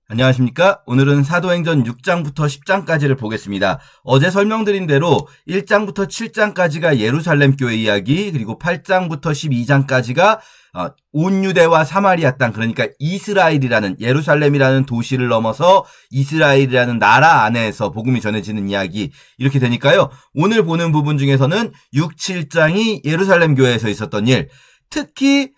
안녕하십니까? 오늘은 사도행전 6장부터 10장까지를 보겠습니다. 어제 설명드린 대로 1장부터 7장까지가 예루살렘 교회 이야기, 그리고 8장부터 12장까지가 온 유대와 사마리아 땅, 그러니까 이스라엘이라는, 예루살렘이라는 도시를 넘어서 이스라엘이라는 나라 안에서 복음이 전해지는 이야기, 이렇게 되니까요. 오늘 보는 부분 중에서는 6, 7장이 예루살렘 교회에서 있었던 일, 특히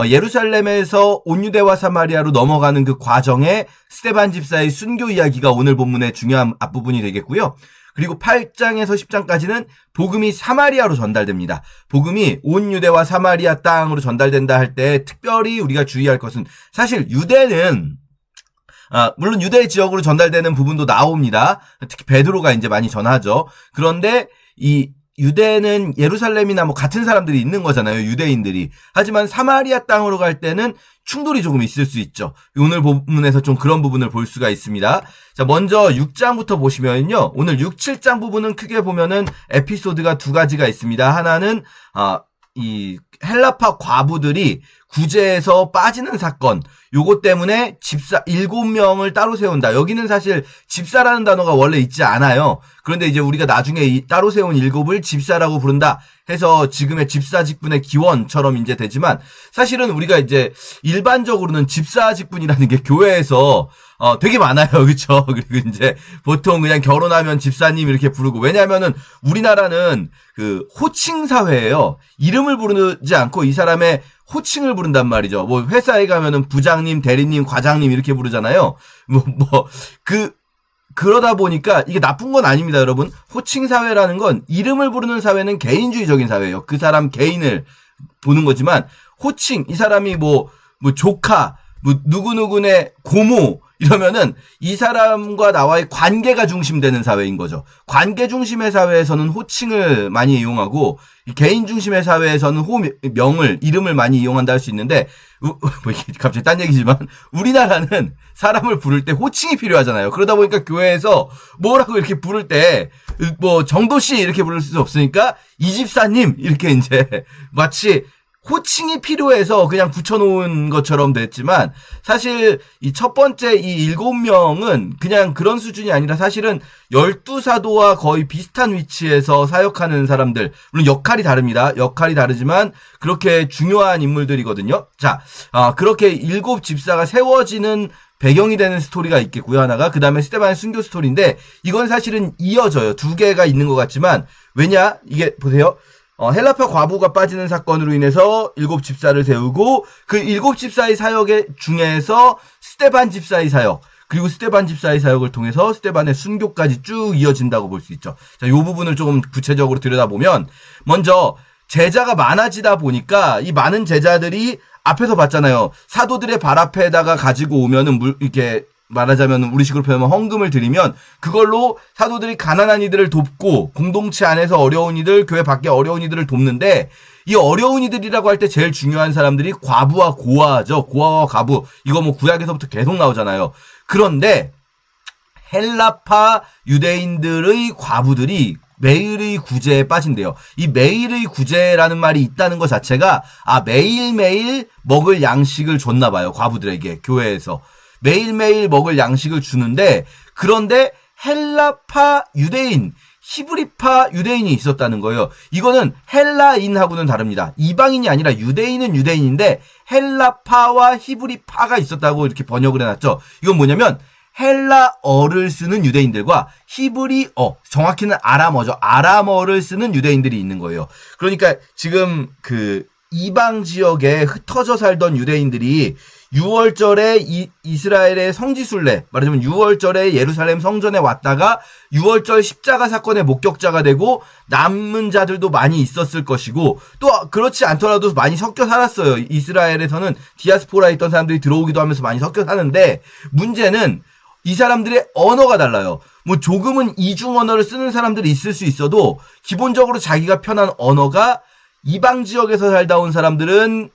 예루살렘에서 온유대와 사마리아로 넘어가는 그 과정에 스데반 집사의 순교 이야기가 오늘 본문의 중요한 앞부분이 되겠고요. 그리고 8장에서 10장까지는 복음이 사마리아로 전달됩니다. 복음이 온 유대와 사마리아 땅으로 전달된다 할 때 특별히 우리가 주의할 것은, 사실 유대는 물론 유대 지역으로 전달되는 부분도 나옵니다. 특히 베드로가 이제 많이 전하죠. 그런데 이 유대는 예루살렘이나 뭐 같은 사람들이 있는 거잖아요, 유대인들이. 하지만 사마리아 땅으로 갈 때는 충돌이 조금 있을 수 있죠. 오늘 부분에서 좀 그런 부분을 볼 수가 있습니다. 자, 먼저 6장부터 보시면요. 오늘 6, 7장 부분은 크게 보면은 에피소드가 두 가지가 있습니다. 하나는 이 헬라파 과부들이 구제에서 빠지는 사건, 요것 때문에 집사 7명을 따로 세운다. 여기는 사실 집사라는 단어가 원래 있지 않아요. 그런데 이제 우리가 나중에 이 따로 세운 7을 집사라고 부른다 해서 지금의 집사 직분의 기원처럼 이제 되지만, 사실은 우리가 이제 일반적으로는 집사 직분이라는 게 교회에서 되게 많아요. 그렇죠? 그리고 이제 보통 그냥 결혼하면 집사님 이렇게 부르고, 왜냐하면은 우리나라는 그 호칭 사회예요. 이름을 부르지 않고 이 사람의 호칭을 부른단 말이죠. 뭐 회사에 가면은 부장님, 대리님, 과장님 이렇게 부르잖아요. 그러다 보니까 이게 나쁜 건 아닙니다, 여러분. 호칭 사회라는 건, 이름을 부르는 사회는 개인주의적인 사회예요. 그 사람 개인을 보는 거지만, 호칭, 이 사람이 뭐 조카, 누구누구네 고모, 이러면은 이 사람과 나와의 관계가 중심되는 사회인 거죠. 관계 중심의 사회에서는 호칭을 많이 이용하고, 개인 중심의 사회에서는 명을, 이름을 많이 이용한다 할 수 있는데, 갑자기 딴 얘기지만, 우리나라는 사람을 부를 때 호칭이 필요하잖아요. 그러다 보니까 교회에서 뭐라고 이렇게 부를 때, 정도씨 이렇게 부를 수 없으니까, 이집사님, 이렇게 이제, 마치, 호칭이 필요해서 그냥 붙여놓은 것처럼 됐지만, 사실 이 첫 번째 이 7명은 그냥 그런 수준이 아니라 사실은 12사도와 거의 비슷한 위치에서 사역하는 사람들, 물론 역할이 다릅니다. 역할이 다르지만 그렇게 중요한 인물들이거든요. 자, 그렇게 7집사가 세워지는 배경이 되는 스토리가 있겠고요, 하나가. 그 다음에 스데반의 순교 스토리인데, 이건 사실은 이어져요. 두 개가 있는 것 같지만, 왜냐? 이게 보세요. 헬라파 과부가 빠지는 사건으로 인해서 7집사를 세우고, 그 7집사의 사역의 중에서 스데반 집사의 사역, 그리고 스데반 집사의 사역을 통해서 스데반의 순교까지 쭉 이어진다고 볼 수 있죠. 자, 요 부분을 조금 구체적으로 들여다보면, 먼저 제자가 많아지다 보니까 이 많은 제자들이 앞에서 봤잖아요. 사도들의 발 앞에다가 가지고 오면은 이렇게 말하자면 우리식으로 표현하면 헌금을 드리면 그걸로 사도들이 가난한 이들을 돕고, 공동체 안에서 어려운 이들, 교회 밖에 어려운 이들을 돕는데, 이 어려운 이들이라고 할 때 제일 중요한 사람들이 과부와 고아죠. 고아와 과부. 이거 뭐 구약에서부터 계속 나오잖아요. 그런데 헬라파 유대인들의 과부들이 매일의 구제에 빠진대요. 이 매일의 구제라는 말이 있다는 것 자체가, 매일매일 먹을 양식을 줬나 봐요. 과부들에게 교회에서. 매일매일 먹을 양식을 주는데, 그런데 헬라파 유대인, 히브리파 유대인이 있었다는 거예요. 이거는 헬라인하고는 다릅니다. 이방인이 아니라 유대인은 유대인인데 헬라파와 히브리파가 있었다고 이렇게 번역을 해놨죠. 이건 뭐냐면 헬라어를 쓰는 유대인들과 히브리어, 정확히는 아람어죠. 아람어를 쓰는 유대인들이 있는 거예요. 그러니까 지금 그 이방 지역에 흩어져 살던 유대인들이 6월절에 이스라엘의 성지순례, 말하자면 6월절에 예루살렘 성전에 왔다가 6월절 십자가 사건의 목격자가 되고 남은 자들도 많이 있었을 것이고, 또 그렇지 않더라도 많이 섞여 살았어요. 이스라엘에서는 디아스포라에 있던 사람들이 들어오기도 하면서 많이 섞여 사는데, 문제는 이 사람들의 언어가 달라요. 뭐 조금은 이중 언어를 쓰는 사람들이 있을 수 있어도 기본적으로 자기가 편한 언어가, 이방 지역에서 살다 온 사람들은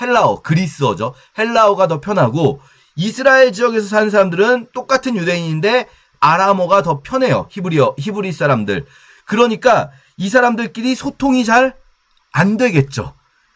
헬라어, 그리스어죠. 헬라어가 더 편하고, 이스라엘 지역에서 사는 사람들은 똑같은 유대인인데 아람어가 더 편해요. 히브리 사람들. 그러니까 이 사람들끼리 소통이 잘 안 되겠죠.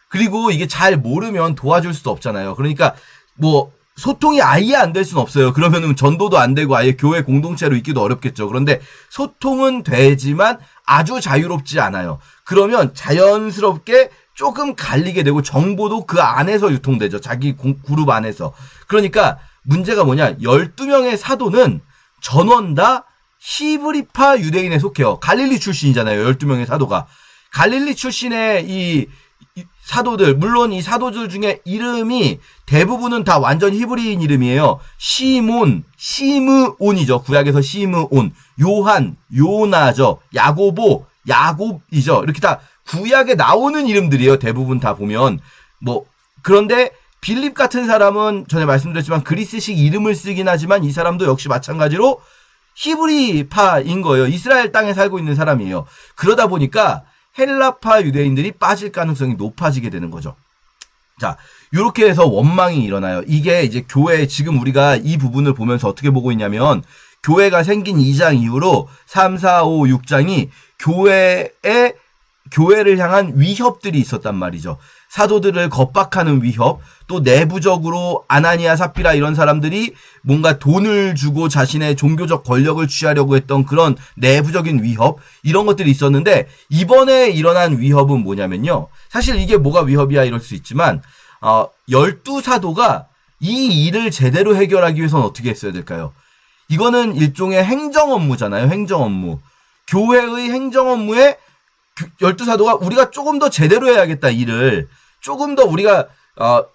그리고 이게 잘 모르면 도와줄 수도 없잖아요. 그러니까 뭐 소통이 아예 안 될 수는 없어요. 그러면은 전도도 안 되고 아예 교회 공동체로 있기도 어렵겠죠. 그런데 소통은 되지만 아주 자유롭지 않아요. 그러면 자연스럽게 조금 갈리게 되고 정보도 그 안에서 유통되죠. 자기 그룹 안에서. 그러니까 문제가 뭐냐. 12명의 사도는 전원 다 히브리파 유대인에 속해요. 갈릴리 출신이잖아요. 12명의 사도가. 갈릴리 출신의 이 사도들, 물론 이 사도들 중에 이름이 대부분은 다 완전 히브리인 이름이에요. 시몬, 시므온이죠. 구약에서 시므온, 요한, 요나죠. 야고보, 야곱이죠. 이렇게 다 구약에 나오는 이름들이에요. 대부분 다 보면. 그런데 빌립 같은 사람은 전에 말씀드렸지만 그리스식 이름을 쓰긴 하지만 이 사람도 역시 마찬가지로 히브리파인 거예요. 이스라엘 땅에 살고 있는 사람이에요. 그러다 보니까 헬라파 유대인들이 빠질 가능성이 높아지게 되는 거죠. 자, 이렇게 해서 원망이 일어나요. 이게 이제 교회, 지금 우리가 이 부분을 보면서 어떻게 보고 있냐면, 교회가 생긴 2장 이후로 3, 4, 5, 6장이 교회를 향한 위협들이 있었단 말이죠. 사도들을 겁박하는 위협, 또 내부적으로 아나니아, 삽비라 이런 사람들이 뭔가 돈을 주고 자신의 종교적 권력을 취하려고 했던 그런 내부적인 위협, 이런 것들이 있었는데, 이번에 일어난 위협은 뭐냐면요. 사실 이게 뭐가 위협이야 이럴 수 있지만 12사도가 이 일을 제대로 해결하기 위해서는 어떻게 했어야 될까요? 이거는 일종의 행정 업무잖아요. 행정 업무. 교회의 행정 업무에 12사도가 우리가 조금 더 제대로 해야겠다, 일을. 조금 더 우리가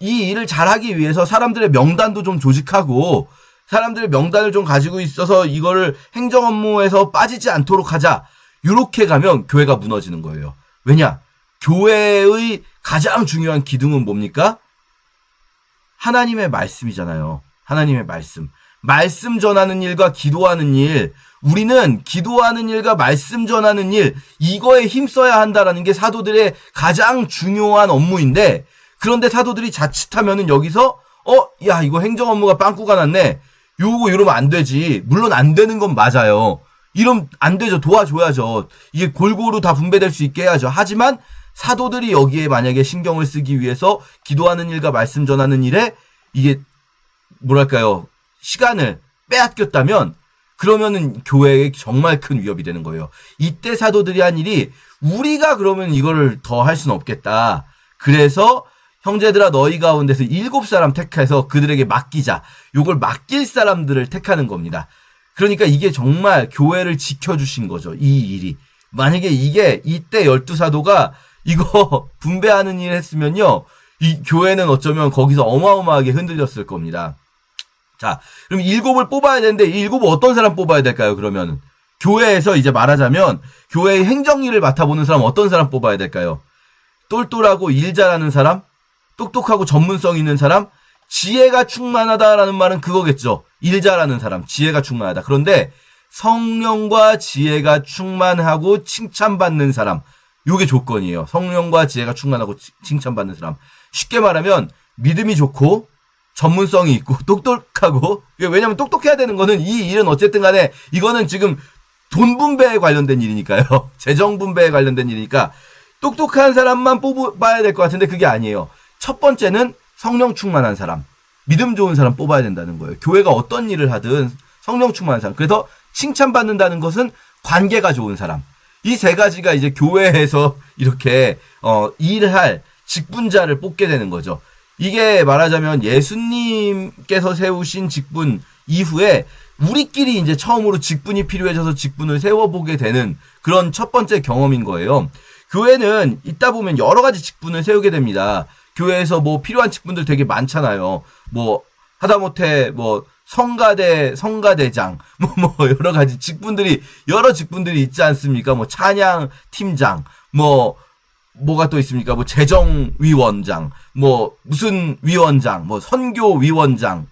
이 일을 잘하기 위해서 사람들의 명단도 좀 조직하고 사람들의 명단을 좀 가지고 있어서 이거를 행정 업무에서 빠지지 않도록 하자. 이렇게 가면 교회가 무너지는 거예요. 왜냐? 교회의 가장 중요한 기둥은 뭡니까? 하나님의 말씀이잖아요. 하나님의 말씀. 말씀 전하는 일과 기도하는 일, 우리는 기도하는 일과 말씀 전하는 일, 이거에 힘써야 한다라는 게 사도들의 가장 중요한 업무인데, 그런데 사도들이 자칫하면은 여기서 야, 이거 행정 업무가 빵꾸가 났네. 이러면 안 되지. 물론 안 되는 건 맞아요. 이러면 안 되죠. 도와줘야죠. 이게 골고루 다 분배될 수 있게 해야죠. 하지만 사도들이 여기에 만약에 신경을 쓰기 위해서 기도하는 일과 말씀 전하는 일에 이게 뭐랄까요? 시간을 빼앗겼다면 그러면은 교회에 정말 큰 위협이 되는 거예요. 이때 사도들이 한 일이 우리가 그러면 이거를 더 할 수는 없겠다. 그래서 형제들아 너희 가운데서 7사람 택해서 그들에게 맡기자. 요걸 맡길 사람들을 택하는 겁니다. 그러니까 이게 정말 교회를 지켜주신 거죠. 이 일이. 만약에 이때 12사도가 이거 분배하는 일 했으면요. 이 교회는 어쩌면 거기서 어마어마하게 흔들렸을 겁니다. 자, 그럼 7을 뽑아야 되는데 7은 어떤 사람 뽑아야 될까요? 그러면 교회에서 이제 말하자면 교회의 행정일을 맡아보는 사람 어떤 사람 뽑아야 될까요? 똘똘하고 일 잘하는 사람? 똑똑하고 전문성 있는 사람? 지혜가 충만하다라는 말은 그거겠죠. 일 잘하는 사람, 지혜가 충만하다. 그런데 성령과 지혜가 충만하고 칭찬받는 사람, 요게 조건이에요. 성령과 지혜가 충만하고 칭찬받는 사람. 쉽게 말하면 믿음이 좋고 전문성이 있고 똑똑하고, 왜냐면 똑똑해야 되는 거는 이 일은 어쨌든 간에 이거는 지금 돈 분배에 관련된 일이니까요. 재정 분배에 관련된 일이니까 똑똑한 사람만 뽑아야 될 것 같은데 그게 아니에요. 첫 번째는 성령 충만한 사람, 믿음 좋은 사람 뽑아야 된다는 거예요. 교회가 어떤 일을 하든 성령 충만한 사람. 그래서 칭찬받는다는 것은 관계가 좋은 사람. 이 세 가지가 이제 교회에서 이렇게 일을 할 직분자를 뽑게 되는 거죠. 이게 말하자면 예수님께서 세우신 직분 이후에 우리끼리 이제 처음으로 직분이 필요해져서 직분을 세워보게 되는 그런 첫 번째 경험인 거예요. 교회는 있다 보면 여러 가지 직분을 세우게 됩니다. 교회에서 뭐 필요한 직분들 되게 많잖아요. 뭐 하다못해 뭐 성가대장 뭐 여러 가지 여러 직분들이 있지 않습니까? 뭐 찬양 팀장, 뭐가 또 있습니까? 뭐 재정위원장, 뭐 무슨 위원장, 뭐 선교위원장,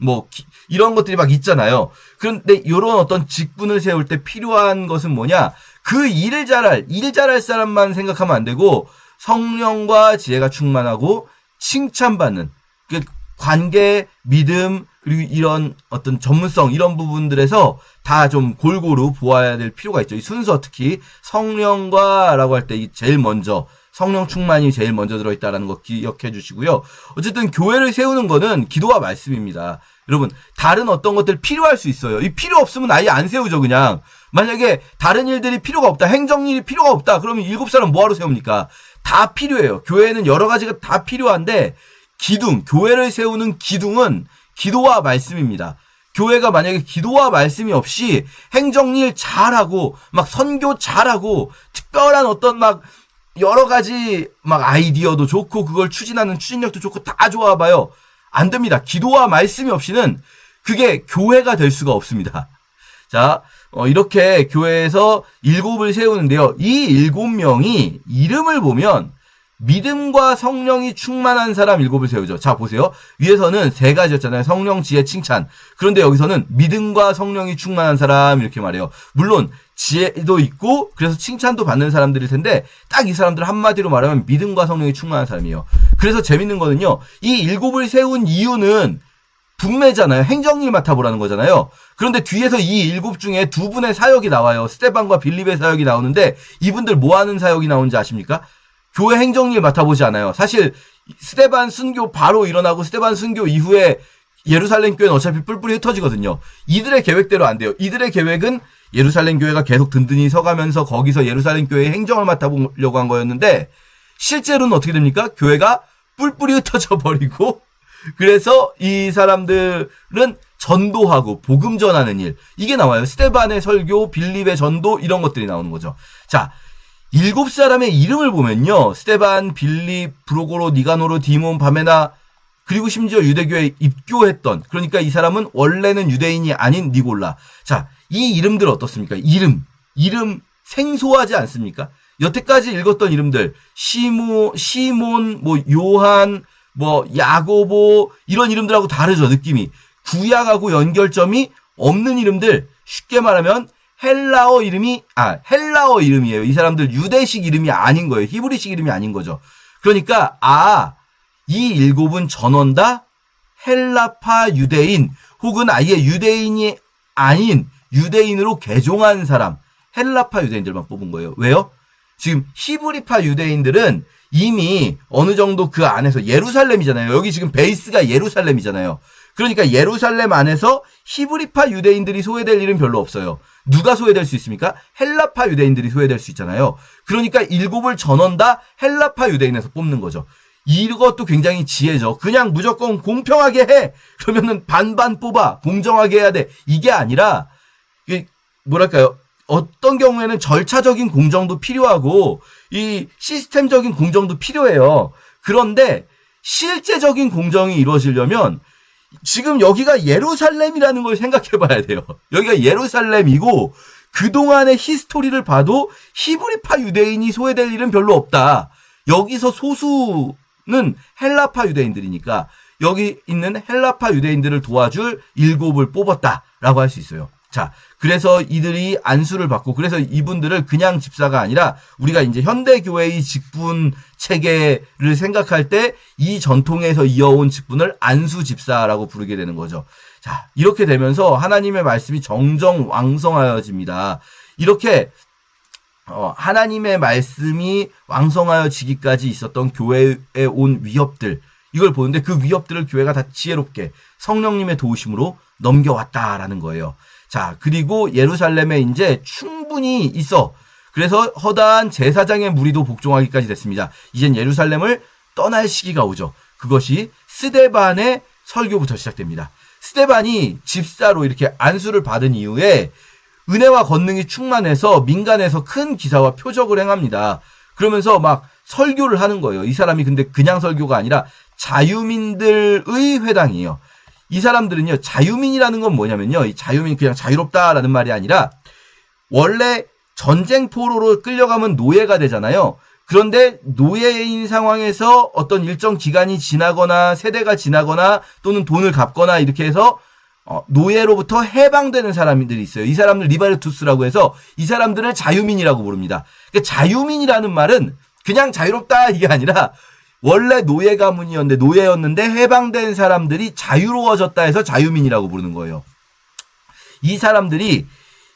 이런 것들이 막 있잖아요. 그런데 이런 어떤 직분을 세울 때 필요한 것은 뭐냐? 그 일을 잘할 사람만 생각하면 안 되고 성령과 지혜가 충만하고 칭찬받는 그 관계, 믿음, 그리고 이런 어떤 전문성 이런 부분들에서 다 좀 골고루 보아야 될 필요가 있죠. 이 순서 특히 성령과라고 할 때 제일 먼저 성령 충만이 제일 먼저 들어있다라는 거 기억해 주시고요. 어쨌든 교회를 세우는 거는 기도와 말씀입니다. 여러분, 다른 어떤 것들 필요할 수 있어요. 이 필요 없으면 아예 안 세우죠, 그냥. 만약에 다른 일들이 필요가 없다, 행정일이 필요가 없다, 그러면 7사람 뭐하러 세웁니까? 다 필요해요. 교회는 여러 가지가 다 필요한데, 교회를 세우는 기둥은 기도와 말씀입니다. 교회가 만약에 기도와 말씀이 없이 행정일 잘하고, 막 선교 잘하고, 특별한 어떤 막 여러 가지 막 아이디어도 좋고, 그걸 추진하는 추진력도 좋고, 다 좋아봐요. 안 됩니다. 기도와 말씀이 없이는 그게 교회가 될 수가 없습니다. 자, 이렇게 교회에서 7을 세우는데요. 이 7명이 이름을 보면 믿음과 성령이 충만한 사람 7을 세우죠. 자, 보세요. 위에서는 3가지였잖아요. 성령, 지혜, 칭찬. 그런데 여기서는 믿음과 성령이 충만한 사람 이렇게 말해요. 물론 지혜도 있고 그래서 칭찬도 받는 사람들일 텐데 딱 이 사람들 한마디로 말하면 믿음과 성령이 충만한 사람이에요. 그래서 재밌는 거는요. 이 7을 세운 이유는 북매잖아요. 행정일 맡아보라는 거잖아요. 그런데 뒤에서 이 7 중에 2분의 사역이 나와요. 스데반과 빌립의 사역이 나오는데 이분들 뭐 하는 사역이 나오는지 아십니까? 교회 행정일 맡아보지 않아요. 사실 스데반 순교 바로 일어나고 스데반 순교 이후에 예루살렘 교회는 어차피 뿔뿔이 흩어지거든요. 이들의 계획대로 안 돼요. 이들의 계획은 예루살렘 교회가 계속 든든히 서가면서 거기서 예루살렘 교회의 행정을 맡아보려고 한 거였는데 실제로는 어떻게 됩니까? 교회가 뿔뿔이 흩어져 버리고 그래서 이 사람들은 전도하고 복음 전하는 일 이게 나와요. 스데반의 설교, 빌립의 전도 이런 것들이 나오는 거죠. 자, 7사람의 이름을 보면요. 스데반, 빌립, 브로고로, 니가노로, 디몬, 바메나 그리고 심지어 유대교에 입교했던 그러니까 이 사람은 원래는 유대인이 아닌 니골라. 자, 이 이름들 어떻습니까? 이름 생소하지 않습니까? 여태까지 읽었던 이름들 시몬, 뭐 요한, 뭐 야고보 이런 이름들하고 다르죠. 느낌이 구약하고 연결점이 없는 이름들 쉽게 말하면 헬라어 이름이에요. 이 사람들 유대식 이름이 아닌 거예요. 히브리식 이름이 아닌 거죠. 그러니까 이 7은 전원 다 헬라파 유대인 혹은 아예 유대인이 아닌 유대인으로 개종한 사람 헬라파 유대인들만 뽑은 거예요. 왜요? 지금 히브리파 유대인들은 이미 어느 정도 그 안에서 예루살렘이잖아요. 여기 지금 베이스가 예루살렘이잖아요. 그러니까 예루살렘 안에서 히브리파 유대인들이 소외될 일은 별로 없어요. 누가 소외될 수 있습니까? 헬라파 유대인들이 소외될 수 있잖아요. 그러니까 7을 전원 다 헬라파 유대인에서 뽑는 거죠. 이것도 굉장히 지혜죠. 그냥 무조건 공평하게 해. 그러면은 반반 뽑아. 공정하게 해야 돼. 이게 아니라 뭐랄까요? 어떤 경우에는 절차적인 공정도 필요하고 이 시스템적인 공정도 필요해요. 그런데 실제적인 공정이 이루어지려면 지금 여기가 예루살렘이라는 걸 생각해 봐야 돼요. 여기가 예루살렘이고 그동안의 히스토리를 봐도 히브리파 유대인이 소외될 일은 별로 없다. 여기서 소수는 헬라파 유대인들이니까 여기 있는 헬라파 유대인들을 도와줄 7을 뽑았다라고 할 수 있어요. 자, 그래서 이들이 안수를 받고 그래서 이분들을 그냥 집사가 아니라 우리가 이제 현대교회의 직분 체계를 생각할 때 이 전통에서 이어온 직분을 안수 집사라고 부르게 되는 거죠. 자, 이렇게 되면서 하나님의 말씀이 정정 왕성하여집니다. 이렇게 하나님의 말씀이 왕성하여지기까지 있었던 교회에 온 위협들 이걸 보는데 그 위협들을 교회가 다 지혜롭게 성령님의 도우심으로 넘겨왔다라는 거예요. 자, 그리고 예루살렘에 이제 충분히 있어. 그래서 허다한 제사장의 무리도 복종하기까지 됐습니다. 이젠 예루살렘을 떠날 시기가 오죠. 그것이 스데반의 설교부터 시작됩니다. 스데반이 집사로 이렇게 안수를 받은 이후에 은혜와 권능이 충만해서 민간에서 큰 기사와 표적을 행합니다. 그러면서 막 설교를 하는 거예요. 이 사람이 근데 그냥 설교가 아니라 자유민들의 회당이에요. 이 사람들은요, 자유민이라는 건 뭐냐면요, 이 자유민 그냥 자유롭다라는 말이 아니라 원래 전쟁 포로로 끌려가면 노예가 되잖아요. 그런데 노예인 상황에서 어떤 일정 기간이 지나거나 세대가 지나거나 또는 돈을 갚거나 이렇게 해서 노예로부터 해방되는 사람들이 있어요. 이 사람들 리바르투스라고 해서 이 사람들을 자유민이라고 부릅니다. 그러니까 자유민이라는 말은 그냥 자유롭다 이게 아니라 원래 노예 가문이었는데 노예였는데 해방된 사람들이 자유로워졌다 해서 자유민이라고 부르는 거예요. 이 사람들이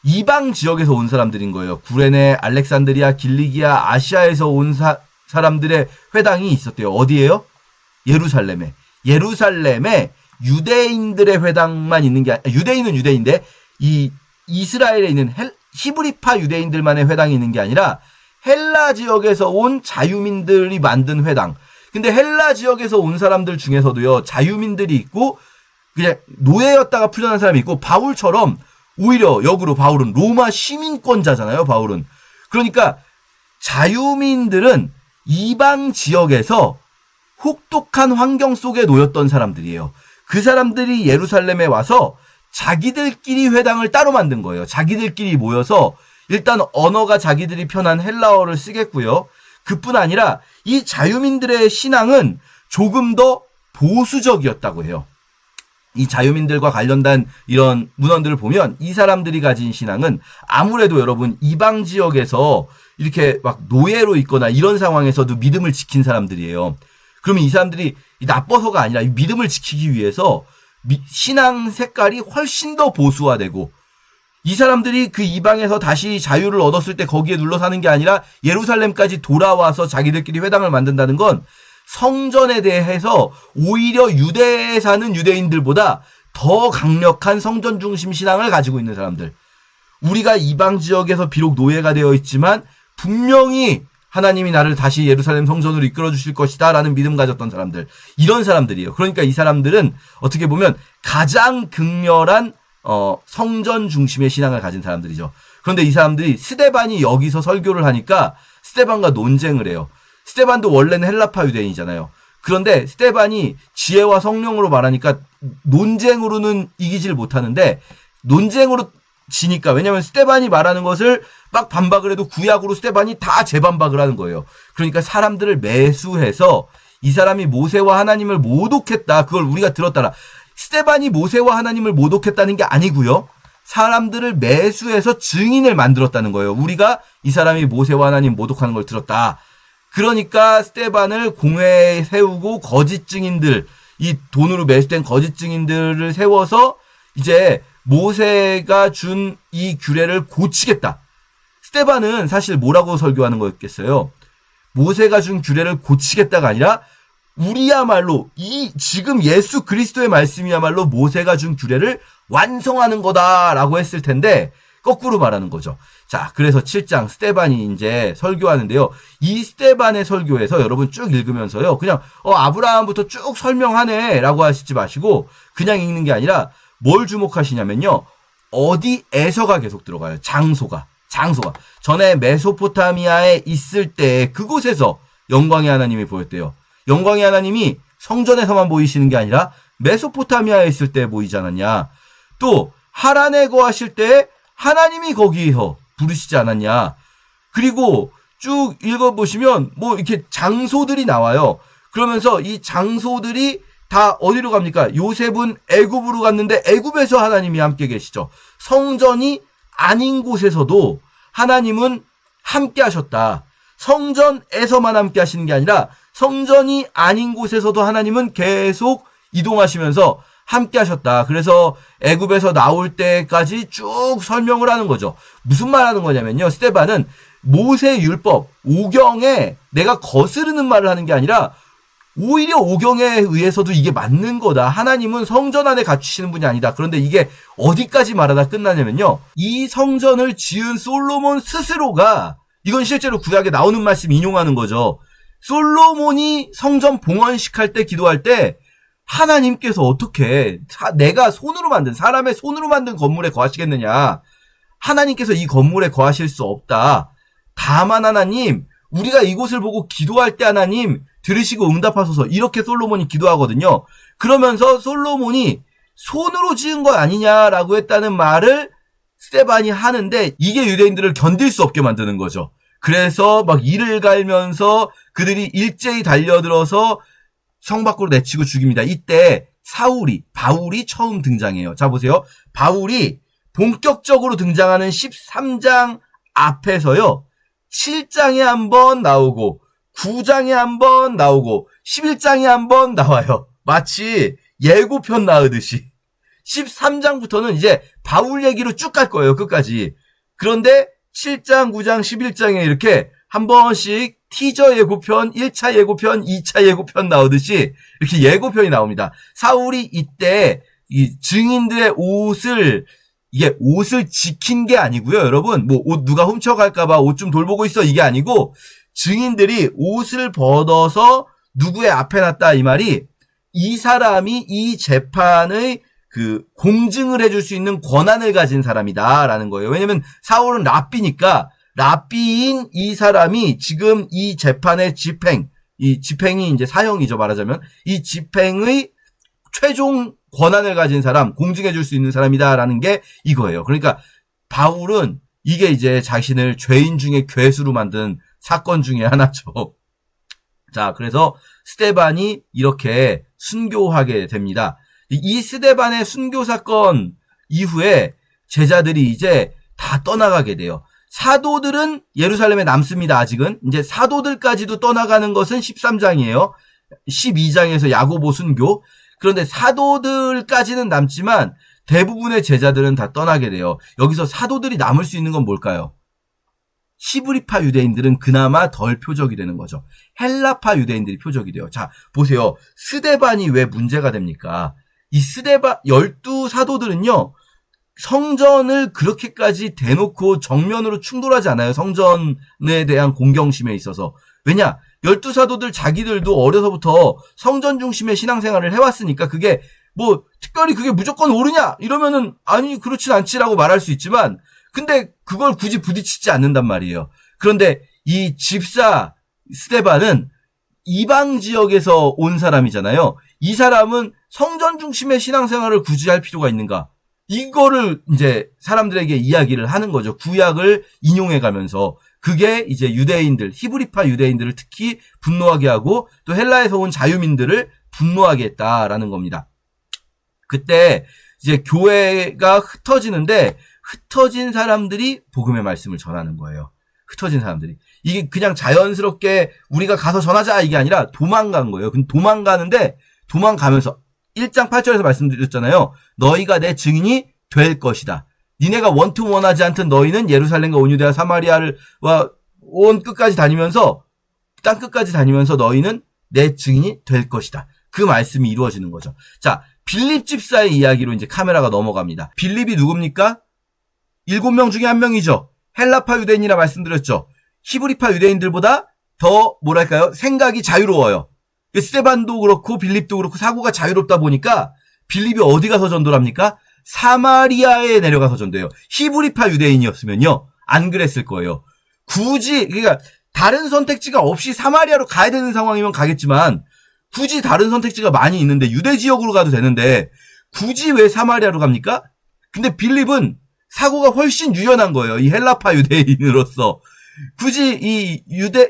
이방 지역에서 온 사람들인 거예요. 구레네, 알렉산드리아, 길리기아, 아시아에서 온 사람들의 회당이 있었대요. 어디예요? 예루살렘에 유대인들의 회당만 있는 게 유대인은 유대인데 이 이스라엘에 있는 히브리파 유대인들만의 회당이 있는 게 아니라 헬라 지역에서 온 자유민들이 만든 회당. 근데 헬라 지역에서 온 사람들 중에서도요, 자유민들이 있고 그냥 노예였다가 풀려난 사람이 있고, 바울처럼 오히려 역으로 바울은 로마 시민권자잖아요. 바울은. 그러니까 자유민들은 이방 지역에서 혹독한 환경 속에 놓였던 사람들이에요. 그 사람들이 예루살렘에 와서 자기들끼리 회당을 따로 만든 거예요. 자기들끼리 모여서 일단 언어가 자기들이 편한 헬라어를 쓰겠고요. 그뿐 아니라 이 자유민들의 신앙은 조금 더 보수적이었다고 해요. 이 자유민들과 관련된 이런 문헌들을 보면 이 사람들이 가진 신앙은 아무래도 여러분 이방 지역에서 이렇게 막 노예로 있거나 이런 상황에서도 믿음을 지킨 사람들이에요. 그러면 이 사람들이 나빠서가 아니라 이 믿음을 지키기 위해서 신앙 색깔이 훨씬 더 보수화되고, 이 사람들이 그 이방에서 다시 자유를 얻었을 때 거기에 눌러 사는 게 아니라 예루살렘까지 돌아와서 자기들끼리 회당을 만든다는 건 성전에 대해서 오히려 유대에 사는 유대인들보다 더 강력한 성전 중심 신앙을 가지고 있는 사람들. 우리가 이방 지역에서 비록 노예가 되어 있지만 분명히 하나님이 나를 다시 예루살렘 성전으로 이끌어 주실 것이다 라는 믿음 가졌던 사람들. 이런 사람들이에요. 그러니까 이 사람들은 어떻게 보면 가장 극렬한 성전 중심의 신앙을 가진 사람들이죠. 그런데 이 사람들이 스데반이 여기서 설교를 하니까 스데반과 논쟁을 해요. 스데반도 원래는 헬라파 유대인이잖아요. 그런데 스데반이 지혜와 성령으로 말하니까 논쟁으로는 이기질 못하는데, 논쟁으로 지니까, 왜냐면 스데반이 말하는 것을 막 반박을 해도 구약으로 스데반이 다 재반박을 하는 거예요. 그러니까 사람들을 매수해서 이 사람이 모세와 하나님을 모독했다, 그걸 우리가 들었다라. 스데반이 모세와 하나님을 모독했다는 게 아니고요, 사람들을 매수해서 증인을 만들었다는 거예요. 우리가 이 사람이 모세와 하나님 모독하는 걸 들었다. 그러니까 스데반을 공회에 세우고 거짓 증인들, 이 돈으로 매수된 거짓 증인들을 세워서 이제 모세가 준 이 규례를 고치겠다. 스데반은 사실 뭐라고 설교하는 거였겠어요? 모세가 준 규례를 고치겠다가 아니라 우리야말로 이 지금 예수 그리스도의 말씀이야말로 모세가 준 규례를 완성하는 거다라고 했을 텐데 거꾸로 말하는 거죠. 자, 그래서 7장 스데반이 이제 설교하는데요. 이 스데반의 설교에서 여러분 쭉 읽으면서요, 그냥 아브라함부터 쭉 설명하네라고 하시지 마시고 그냥 읽는 게 아니라 뭘 주목하시냐면요, 어디에서가 계속 들어가요. 장소가. 전에 메소포타미아에 있을 때 그곳에서 영광의 하나님이 보였대요. 영광의 하나님이 성전에서만 보이시는 게 아니라 메소포타미아에 있을 때 보이지 않았냐. 또 하란에 거하실 때 하나님이 거기에서 부르시지 않았냐. 그리고 쭉 읽어보시면 뭐 이렇게 장소들이 나와요. 그러면서 이 장소들이 다 어디로 갑니까? 요셉은 애굽으로 갔는데 애굽에서 하나님이 함께 계시죠. 성전이 아닌 곳에서도 하나님은 함께 하셨다. 성전에서만 함께 하시는 게 아니라 성전이 아닌 곳에서도 하나님은 계속 이동하시면서 함께 하셨다. 그래서 애굽에서 나올 때까지 쭉 설명을 하는 거죠. 무슨 말 하는 거냐면요, 스데반은 모세 율법, 오경에 내가 거스르는 말을 하는 게 아니라 오히려 오경에 의해서도 이게 맞는 거다. 하나님은 성전 안에 갖추시는 분이 아니다. 그런데 이게 어디까지 말하다 끝나냐면요, 이 성전을 지은 솔로몬 스스로가, 이건 실제로 구약에 나오는 말씀 인용하는 거죠. 솔로몬이 성전 봉헌식 할 때 기도할 때 하나님께서 어떻게 내가 손으로 만든, 사람의 손으로 만든 건물에 거하시겠느냐. 하나님께서 이 건물에 거하실 수 없다. 다만 하나님, 우리가 이곳을 보고 기도할 때 하나님 들으시고 응답하소서, 이렇게 솔로몬이 기도하거든요. 그러면서 솔로몬이 손으로 지은 거 아니냐라고 했다는 말을 스데반이 하는데, 이게 유대인들을 견딜 수 없게 만드는 거죠. 그래서 막 이를 갈면서 그들이 일제히 달려들어서 성 밖으로 내치고 죽입니다. 이때 바울이 처음 등장해요. 자, 보세요. 바울이 본격적으로 등장하는 13장 앞에서요, 7장에 한번 나오고 9장에 한번 나오고 11장에 한번 나와요. 마치 예고편 나으듯이. 13장부터는 이제 바울 얘기로 쭉 갈 거예요, 끝까지. 그런데 7장, 9장, 11장에 이렇게 한 번씩 티저 예고편, 1차 예고편, 2차 예고편 나오듯이 이렇게 예고편이 나옵니다. 사울이 이때 이 증인들의 이게 옷을 지킨 게 아니고요. 여러분, 뭐 옷 누가 훔쳐갈까봐 옷 좀 돌보고 있어 이게 아니고 증인들이 옷을 벗어서 누구의 앞에 놨다 이 말이 이 사람이 이 재판의 그 공증을 해줄 수 있는 권한을 가진 사람이다라는 거예요. 왜냐면 사울은 랍비니까 랍비인 이 사람이 지금 이 재판의 이 집행이 이제 사형이죠 말하자면 이 집행의 최종 권한을 가진 사람, 공증해줄 수 있는 사람이다라는 게 이거예요. 그러니까 바울은 이게 이제 자신을 죄인 중에 괴수로 만든 사건 중에 하나죠. 자, 그래서 스데반이 이렇게 순교하게 됩니다. 이 스데반의 순교 사건 이후에 제자들이 이제 다 떠나가게 돼요. 사도들은 예루살렘에 남습니다. 아직은. 이제 사도들까지도 떠나가는 것은 13장이에요. 12장에서 야고보 순교. 그런데 사도들까지는 남지만 대부분의 제자들은 다 떠나게 돼요. 여기서 사도들이 남을 수 있는 건 뭘까요? 히브리파 유대인들은 그나마 덜 표적이 되는 거죠. 헬라파 유대인들이 표적이 돼요. 자, 보세요. 스데반이 왜 문제가 됩니까? 이 스데반 12사도들은요. 성전을 그렇게까지 대놓고 정면으로 충돌하지 않아요. 성전에 대한 공경심에 있어서. 왜냐? 12사도들 자기들도 어려서부터 성전 중심의 신앙생활을 해왔으니까 그게 뭐 특별히 그게 무조건 옳으냐? 이러면은 아니 그렇진 않지라고 말할 수 있지만 근데 그걸 굳이 부딪히지 않는단 말이에요. 그런데 이 집사 스데반은 이방 지역에서 온 사람이잖아요. 이 사람은 성전 중심의 신앙생활을 굳이 할 필요가 있는가? 이거를 이제 사람들에게 이야기를 하는 거죠. 구약을 인용해 가면서. 그게 이제 유대인들, 히브리파 유대인들을 특히 분노하게 하고 또 헬라에서 온 자유민들을 분노하게 했다라는 겁니다. 그때 이제 교회가 흩어지는데 흩어진 사람들이 복음의 말씀을 전하는 거예요. 흩어진 사람들이. 이게 그냥 자연스럽게 우리가 가서 전하자 이게 아니라 도망간 거예요. 근데 도망가는데 도망가면서 1장 8절에서 말씀드렸잖아요. 너희가 내 증인이 될 것이다. 니네가 원하지 않던 너희는 예루살렘과 온 유대와 사마리아와 온 끝까지 다니면서 땅 끝까지 다니면서 너희는 내 증인이 될 것이다. 그 말씀이 이루어지는 거죠. 자, 빌립 집사의 이야기로 이제 카메라가 넘어갑니다. 빌립이 누굽니까? 7명 중에 1명이죠. 헬라파 유대인이라 말씀드렸죠. 히브리파 유대인들보다 더 뭐랄까요? 생각이 자유로워요. 스데반도 그렇고 빌립도 그렇고 사고가 자유롭다 보니까 빌립이 어디 가서 전도를 합니까? 사마리아에 내려가서 전도해요. 히브리파 유대인이었으면요. 안 그랬을 거예요. 굳이 그러니까 다른 선택지가 없이 사마리아로 가야 되는 상황이면 가겠지만 굳이 다른 선택지가 많이 있는데 유대 지역으로 가도 되는데 굳이 왜 사마리아로 갑니까? 근데 빌립은 사고가 훨씬 유연한 거예요. 이 헬라파 유대인으로서. 굳이 이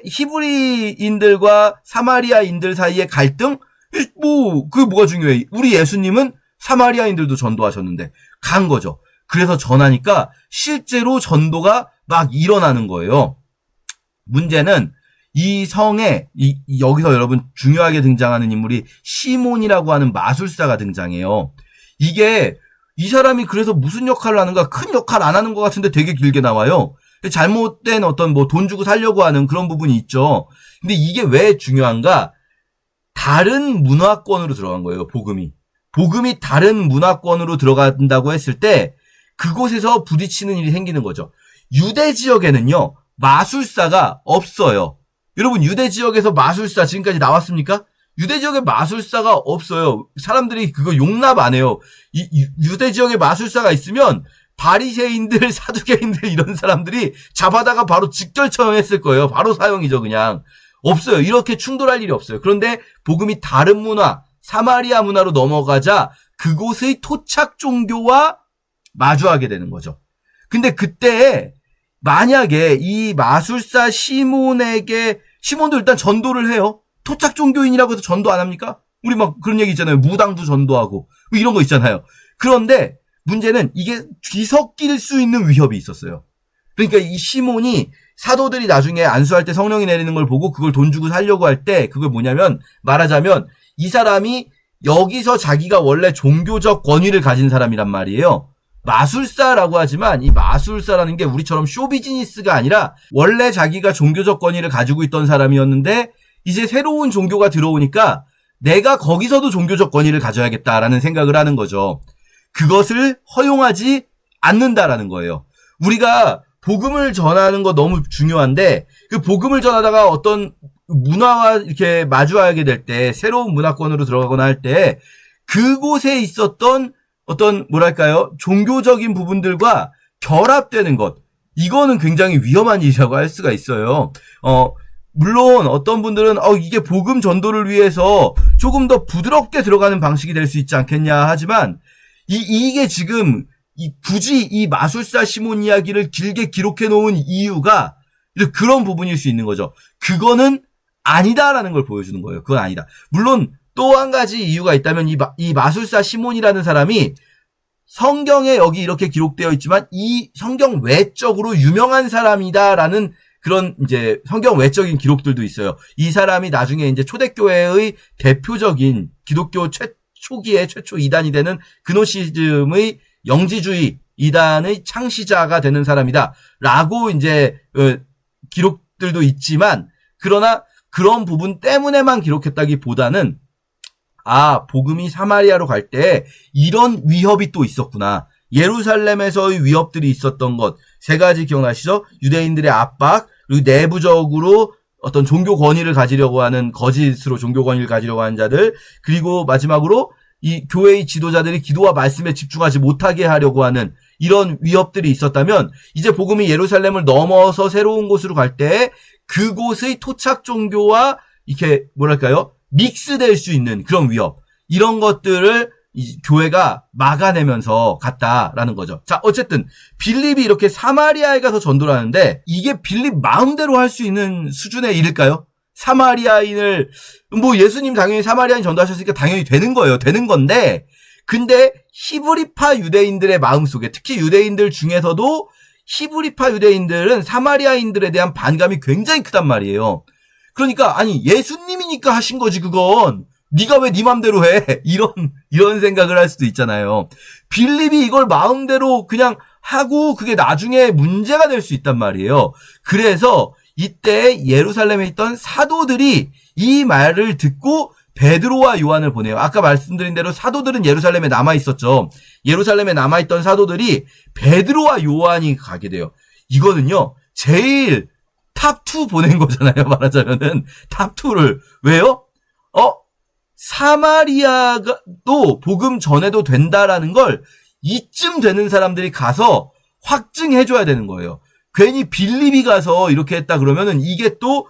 히브리인들과 사마리아인들 사이의 갈등? 그게 뭐가 중요해? 우리 예수님은 사마리아인들도 전도하셨는데 간 거죠. 그래서 전하니까 실제로 전도가 막 일어나는 거예요. 문제는 이 성에 여기서 여러분 중요하게 등장하는 인물이 시몬이라고 하는 마술사가 등장해요. 이게 이 사람이 그래서 무슨 역할을 하는가? 큰 역할 안 하는 것 같은데 되게 길게 나와요. 잘못된 어떤 뭐 돈 주고 살려고 하는 그런 부분이 있죠. 근데 이게 왜 중요한가? 다른 문화권으로 들어간 거예요, 복음이. 복음이 다른 문화권으로 들어간다고 했을 때 그곳에서 부딪히는 일이 생기는 거죠. 유대 지역에는요, 마술사가 없어요. 여러분, 유대 지역에서 마술사 지금까지 나왔습니까? 유대 지역에 마술사가 없어요. 사람들이 그거 용납 안 해요. 유대 지역에 마술사가 있으면 바리새인들, 사두개인들 이런 사람들이 잡아다가 바로 직결 처형했을 거예요. 바로 사형이죠, 그냥. 없어요. 이렇게 충돌할 일이 없어요. 그런데 복음이 다른 문화, 사마리아 문화로 넘어가자 그곳의 토착 종교와 마주하게 되는 거죠. 근데 그때 만약에 이 마술사 시몬도 일단 전도를 해요. 토착 종교인이라고 해서 전도 안 합니까? 우리 막 그런 얘기 있잖아요. 무당도 전도하고 뭐 이런 거 있잖아요. 그런데 문제는 이게 뒤섞일 수 있는 위협이 있었어요. 그러니까 이 시몬이 사도들이 나중에 안수할 때 성령이 내리는 걸 보고 그걸 돈 주고 살려고 할 때 그걸 뭐냐면 말하자면 이 사람이 여기서 자기가 원래 종교적 권위를 가진 사람이란 말이에요. 마술사라고 하지만 이 마술사라는 게 우리처럼 쇼비즈니스가 아니라 원래 자기가 종교적 권위를 가지고 있던 사람이었는데 이제 새로운 종교가 들어오니까 내가 거기서도 종교적 권위를 가져야겠다라는 생각을 하는 거죠. 그것을 허용하지 않는다라는 거예요. 우리가 복음을 전하는 거 너무 중요한데 그 복음을 전하다가 어떤 문화와 이렇게 마주하게 될 때 새로운 문화권으로 들어가거나 할 때 그곳에 있었던 어떤 뭐랄까요 종교적인 부분들과 결합되는 것 이거는 굉장히 위험한 일이라고 할 수가 있어요. 물론 어떤 분들은 이게 복음 전도를 위해서 조금 더 부드럽게 들어가는 방식이 될 수 있지 않겠냐 하지만 이게 지금 굳이 이 마술사 시몬 이야기를 길게 기록해 놓은 이유가 그런 부분일 수 있는 거죠. 그거는 아니다라는 걸 보여주는 거예요. 그건 아니다. 물론 또 한 가지 이유가 있다면 이 마술사 시몬이라는 사람이 성경에 여기 이렇게 기록되어 있지만 이 성경 외적으로 유명한 사람이다라는 그런 이제 성경 외적인 기록들도 있어요. 이 사람이 나중에 이제 초대교회의 대표적인 기독교 초기에 최초 이단이 되는 그노시즘의 영지주의 이단의 창시자가 되는 사람이다라고 이제 기록들도 있지만 그러나 그런 부분 때문에만 기록했다기보다는 복음이 사마리아로 갈 때 이런 위협이 또 있었구나. 예루살렘에서의 위협들이 있었던 것. 세 가지 기억나시죠? 유대인들의 압박, 그리고 내부적으로 어떤 종교 권위를 가지려고 하는 거짓으로 종교 권위를 가지려고 하는 자들, 그리고 마지막으로 이 교회의 지도자들이 기도와 말씀에 집중하지 못하게 하려고 하는 이런 위협들이 있었다면 이제 복음이 예루살렘을 넘어서 새로운 곳으로 갈 때 그곳의 토착 종교와 이렇게 뭐랄까요? 믹스될 수 있는 그런 위협 이런 것들을 이 교회가 막아내면서 갔다라는 거죠. 자, 어쨌든 빌립이 이렇게 사마리아에 가서 전도를 하는데 이게 빌립 마음대로 할 수 있는 수준의 일일까요? 사마리아인을 예수님 당연히 사마리아인 전도하셨으니까 당연히 되는 거예요. 되는 건데 근데 히브리파 유대인들의 마음속에 특히 유대인들 중에서도 히브리파 유대인들은 사마리아인들에 대한 반감이 굉장히 크단 말이에요. 그러니까 아니 예수님이니까 하신 거지 그건. 네가 왜 네 맘대로 해? 이런 생각을 할 수도 있잖아요. 빌립이 이걸 마음대로 그냥 하고 그게 나중에 문제가 될 수 있단 말이에요. 그래서 이때 예루살렘에 있던 사도들이 이 말을 듣고 베드로와 요한을 보내요. 아까 말씀드린 대로 사도들은 예루살렘에 남아 있었죠. 예루살렘에 남아 있던 사도들이 베드로와 요한이 가게 돼요. 이거는요. 제일 탑2 보낸 거잖아요. 말하자면은 탑2를 왜요? 사마리아도 복음 전해도 된다라는 걸 이쯤 되는 사람들이 가서 확증해줘야 되는 거예요. 괜히 빌립이 가서 이렇게 했다 그러면은 이게 또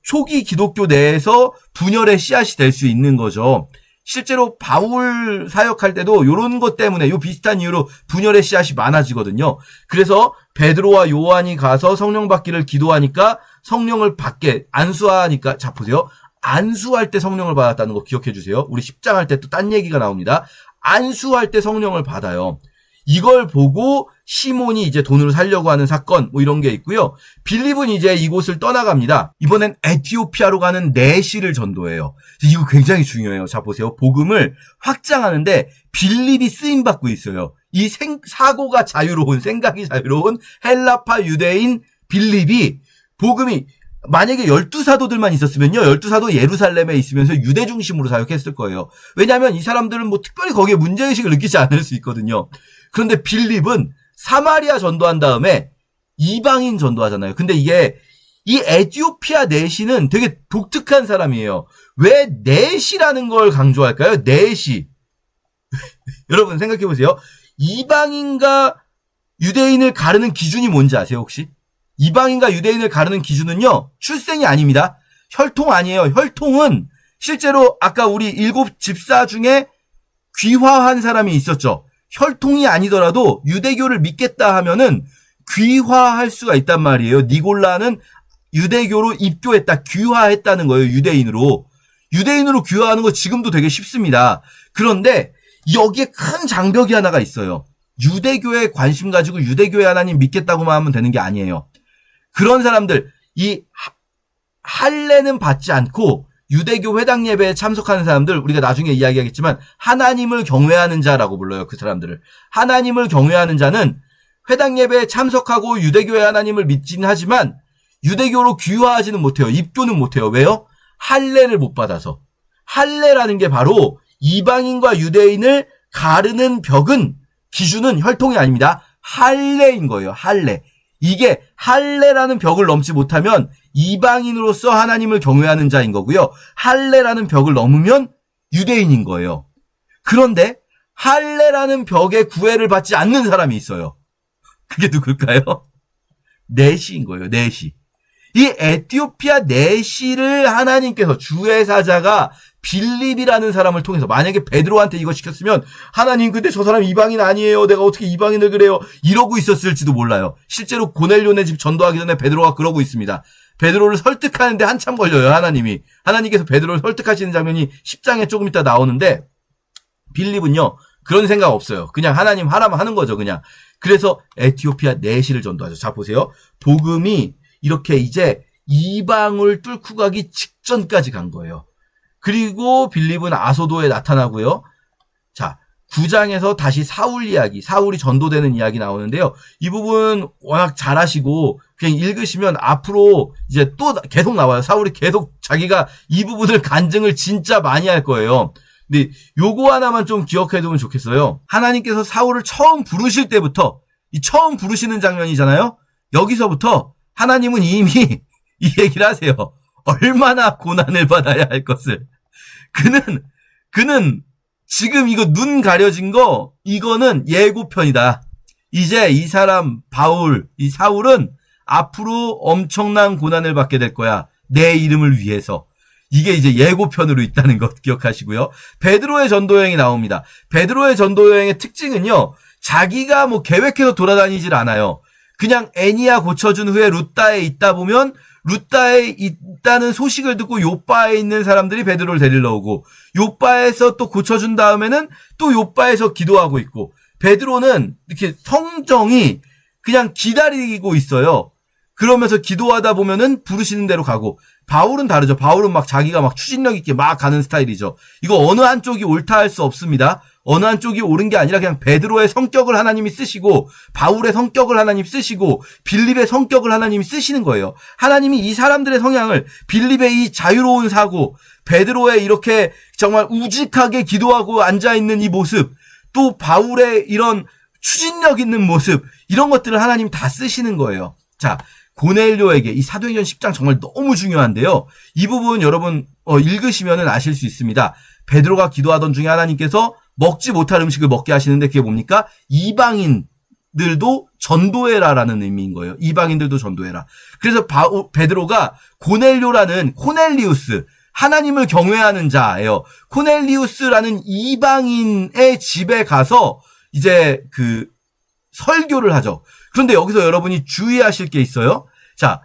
초기 기독교 내에서 분열의 씨앗이 될 수 있는 거죠. 실제로 바울 사역할 때도 이런 것 때문에 요 비슷한 이유로 분열의 씨앗이 많아지거든요. 그래서 베드로와 요한이 가서 성령 받기를 기도하니까 성령을 받게 안수하니까 자 보세요. 안수할 때 성령을 받았다는 거 기억해 주세요. 우리 10장 할 때 또 딴 얘기가 나옵니다. 안수할 때 성령을 받아요. 이걸 보고 시몬이 이제 돈으로 살려고 하는 사건 이런 게 있고요. 빌립은 이제 이곳을 떠나갑니다. 이번엔 에티오피아로 가는 내시를 전도해요. 이거 굉장히 중요해요. 자 보세요. 복음을 확장하는데 빌립이 쓰임받고 있어요. 이 사고가 자유로운 생각이 자유로운 헬라파 유대인 빌립이 복음이 만약에 12사도들만 있었으면요. 12사도 예루살렘에 있으면서 유대 중심으로 사역했을 거예요. 왜냐하면 이 사람들은 특별히 거기에 문제의식을 느끼지 않을 수 있거든요. 그런데 빌립은 사마리아 전도한 다음에 이방인 전도하잖아요. 근데 이게 이 에티오피아 내시는 되게 독특한 사람이에요. 왜 내시라는 걸 강조할까요? 내시. 여러분 생각해 보세요. 이방인과 유대인을 가르는 기준이 뭔지 아세요 혹시? 이방인과 유대인을 가르는 기준은요. 출생이 아닙니다. 혈통 아니에요. 혈통은 실제로 아까 우리 7 집사 중에 귀화한 사람이 있었죠. 혈통이 아니더라도 유대교를 믿겠다 하면은 귀화할 수가 있단 말이에요. 니골라는 유대교로 입교했다, 귀화했다는 거예요. 유대인으로 귀화하는 거 지금도 되게 쉽습니다. 그런데 여기에 큰 장벽이 하나가 있어요. 유대교에 관심 가지고 유대교의 하나님 믿겠다고만 하면 되는 게 아니에요. 그런 사람들 이 할례는 받지 않고 유대교 회당 예배에 참석하는 사람들, 우리가 나중에 이야기하겠지만 하나님을 경외하는 자라고 불러요. 그 사람들을. 하나님을 경외하는 자는 회당 예배에 참석하고 유대교의 하나님을 믿긴 하지만 유대교로 귀화하지는 못해요. 입교는 못해요. 왜요? 할례를 못 받아서. 할례라는 게 바로 이방인과 유대인을 가르는 벽은, 기준은 혈통이 아닙니다. 할례인 거예요. 할례. 이게 할례라는 벽을 넘지 못하면 이방인으로서 하나님을 경외하는 자인 거고요. 할례라는 벽을 넘으면 유대인인 거예요. 그런데 할례라는 벽에 구애를 받지 않는 사람이 있어요. 그게 누굴까요? 넷시인 거예요. 넷시. 이 에티오피아 넷시를 하나님께서, 주의 사자가 빌립이라는 사람을 통해서, 만약에 베드로한테 이거 시켰으면 하나님 근데 저 사람 이방인 아니에요. 내가 어떻게 이방인을 그래요. 이러고 있었을지도 몰라요. 실제로 고넬료네 집 전도하기 전에 베드로가 그러고 있습니다. 베드로를 설득하는데 한참 걸려요. 하나님께서 베드로를 설득하시는 장면이 10장에 조금 있다 나오는데, 빌립은요 그런 생각 없어요. 그냥 하나님 하라면 하는 거죠. 그냥. 그래서 에티오피아 넷시를 전도하죠. 자 보세요. 복음이 이렇게 이제 이방을 뚫고 가기 직전까지 간 거예요. 그리고 빌립은 아소도에 나타나고요. 자, 9장에서 다시 사울 이야기, 사울이 전도되는 이야기 나오는데요. 이 부분 워낙 잘하시고 그냥 읽으시면 앞으로 이제 또 계속 나와요. 사울이 계속 자기가 이 부분을 간증을 진짜 많이 할 거예요. 근데 요거 하나만 좀 기억해 두면 좋겠어요. 하나님께서 사울을 처음 부르실 때부터, 이 처음 부르시는 장면이잖아요. 여기서부터 하나님은 이미 이 얘기를 하세요. 얼마나 고난을 받아야 할 것을. 그는 지금 이거 눈 가려진 거, 이거는 예고편이다. 이제 이 사람 이 사울은 앞으로 엄청난 고난을 받게 될 거야. 내 이름을 위해서. 이게 이제 예고편으로 있다는 것 기억하시고요. 베드로의 전도 여행이 나옵니다. 베드로의 전도 여행의 특징은요, 자기가 뭐 계획해서 돌아다니질 않아요. 그냥 애니야 고쳐준 후에 루따에 있다 보면 루따에 있다는 소식을 듣고 요빠에 있는 사람들이 베드로를 데리러 오고, 요빠에서 또 고쳐준 다음에는 또 요빠에서 기도하고 있고, 베드로는 이렇게 성정이 그냥 기다리고 있어요. 그러면서 기도하다 보면은 부르시는 대로 가고, 바울은 다르죠. 바울은 막 자기가 막 추진력 있게 막 가는 스타일이죠. 이거 어느 한쪽이 옳다 할 수 없습니다. 어느 한쪽이 옳은 게 아니라 그냥 베드로의 성격을 하나님이 쓰시고, 바울의 성격을 하나님 쓰시고, 빌립의 성격을 하나님이 쓰시는 거예요. 하나님이 이 사람들의 성향을, 빌립의 이 자유로운 사고, 베드로의 이렇게 정말 우직하게 기도하고 앉아있는 이 모습, 또 바울의 이런 추진력 있는 모습, 이런 것들을 하나님 다 쓰시는 거예요. 자, 고넬료에게 이 사도행전 10장 정말 너무 중요한데요. 이 부분 여러분 읽으시면 아실 수 있습니다. 베드로가 기도하던 중에 하나님께서 먹지 못할 음식을 먹게 하시는데 그게 뭡니까? 이방인들도 전도해라라는 의미인 거예요. 이방인들도 전도해라. 그래서 베드로가 고넬료라는 코넬리우스, 하나님을 경외하는 자예요. 코넬리우스라는 이방인의 집에 가서 이제 그 설교를 하죠. 그런데 여기서 여러분이 주의하실 게 있어요. 자,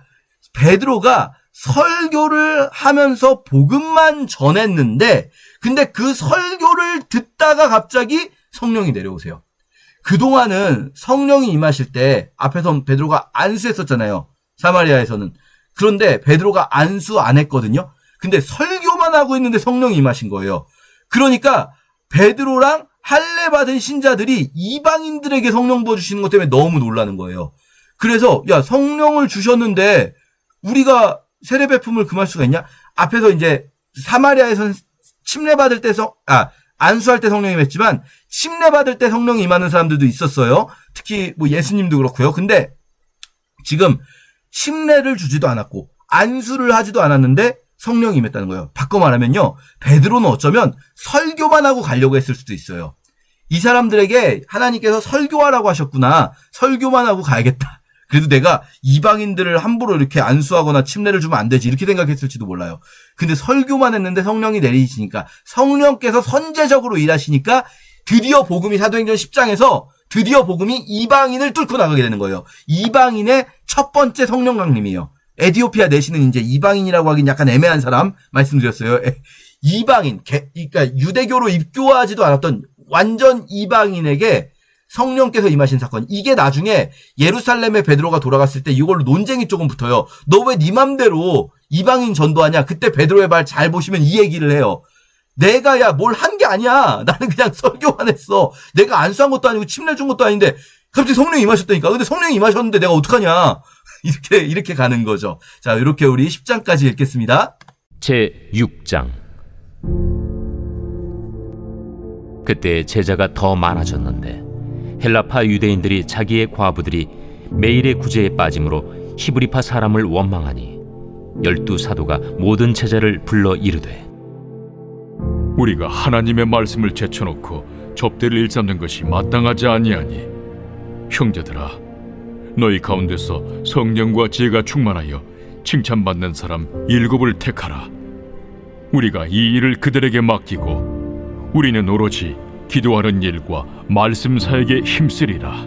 베드로가 설교를 하면서 복음만 전했는데, 근데 그 설교를 듣다가 갑자기 성령이 내려오세요. 그동안은 성령이 임하실 때 앞에서 베드로가 안수했었잖아요. 사마리아에서는. 그런데 베드로가 안수 안 했거든요. 근데 설교만 하고 있는데 성령이 임하신 거예요. 그러니까 베드로랑 할례 받은 신자들이 이방인들에게 성령 부어주시는 것 때문에 너무 놀라는 거예요. 그래서 야, 성령을 주셨는데 우리가 세례 베품을 금할 수가 있냐? 앞에서 이제 사마리아에서는 침례받을 때 안수할 때 성령이 임했지만 침례받을 때 성령이 임하는 사람들도 있었어요. 특히 뭐 예수님도 그렇고요. 근데 지금 침례를 주지도 않았고 안수를 하지도 않았는데 성령이 임했다는 거예요. 바꿔 말하면요, 베드로는 어쩌면 설교만 하고 가려고 했을 수도 있어요. 이 사람들에게 하나님께서 설교하라고 하셨구나. 설교만 하고 가야겠다. 그래도 내가 이방인들을 함부로 이렇게 안수하거나 침례를 주면 안 되지, 이렇게 생각했을지도 몰라요. 근데 설교만 했는데 성령이 내리시니까, 성령께서 선제적으로 일하시니까 드디어 복음이 사도행전 10장에서 드디어 복음이 이방인을 뚫고 나가게 되는 거예요. 이방인의 첫 번째 성령 강림이에요. 에티오피아 내시는 이제 이방인이라고 하긴 약간 애매한 사람 말씀드렸어요. 이방인, 그러니까 유대교로 입교하지도 않았던 완전 이방인에게 성령께서 임하신 사건. 이게 나중에 예루살렘에 베드로가 돌아갔을 때 이걸로 논쟁이 조금 붙어요. 너 왜 네 맘대로 이방인 전도하냐? 그때 베드로의 말 잘 보시면 이 얘기를 해요. 내가 뭘 한 게 아니야. 나는 그냥 설교만 했어. 내가 안수한 것도 아니고 침례 준 것도 아닌데 갑자기 성령이 임하셨다니까. 근데 성령이 임하셨는데 내가 어떡하냐. 이렇게 가는 거죠. 자, 이렇게 우리 10장까지 읽겠습니다. 제6장. 그때 제자가 더 많아졌는데 헬라파 유대인들이 자기의 과부들이 매일의 구제에 빠짐으로 히브리파 사람을 원망하니 12 사도가 모든 제자를 불러 이르되, 우리가 하나님의 말씀을 제쳐놓고 접대를 일삼는 것이 마땅하지 아니하니, 형제들아, 너희 가운데서 성령과 지혜가 충만하여 칭찬받는 사람 7을 택하라. 우리가 이 일을 그들에게 맡기고 우리는 오로지 기도하는 일과 말씀 사역에 힘쓰리라.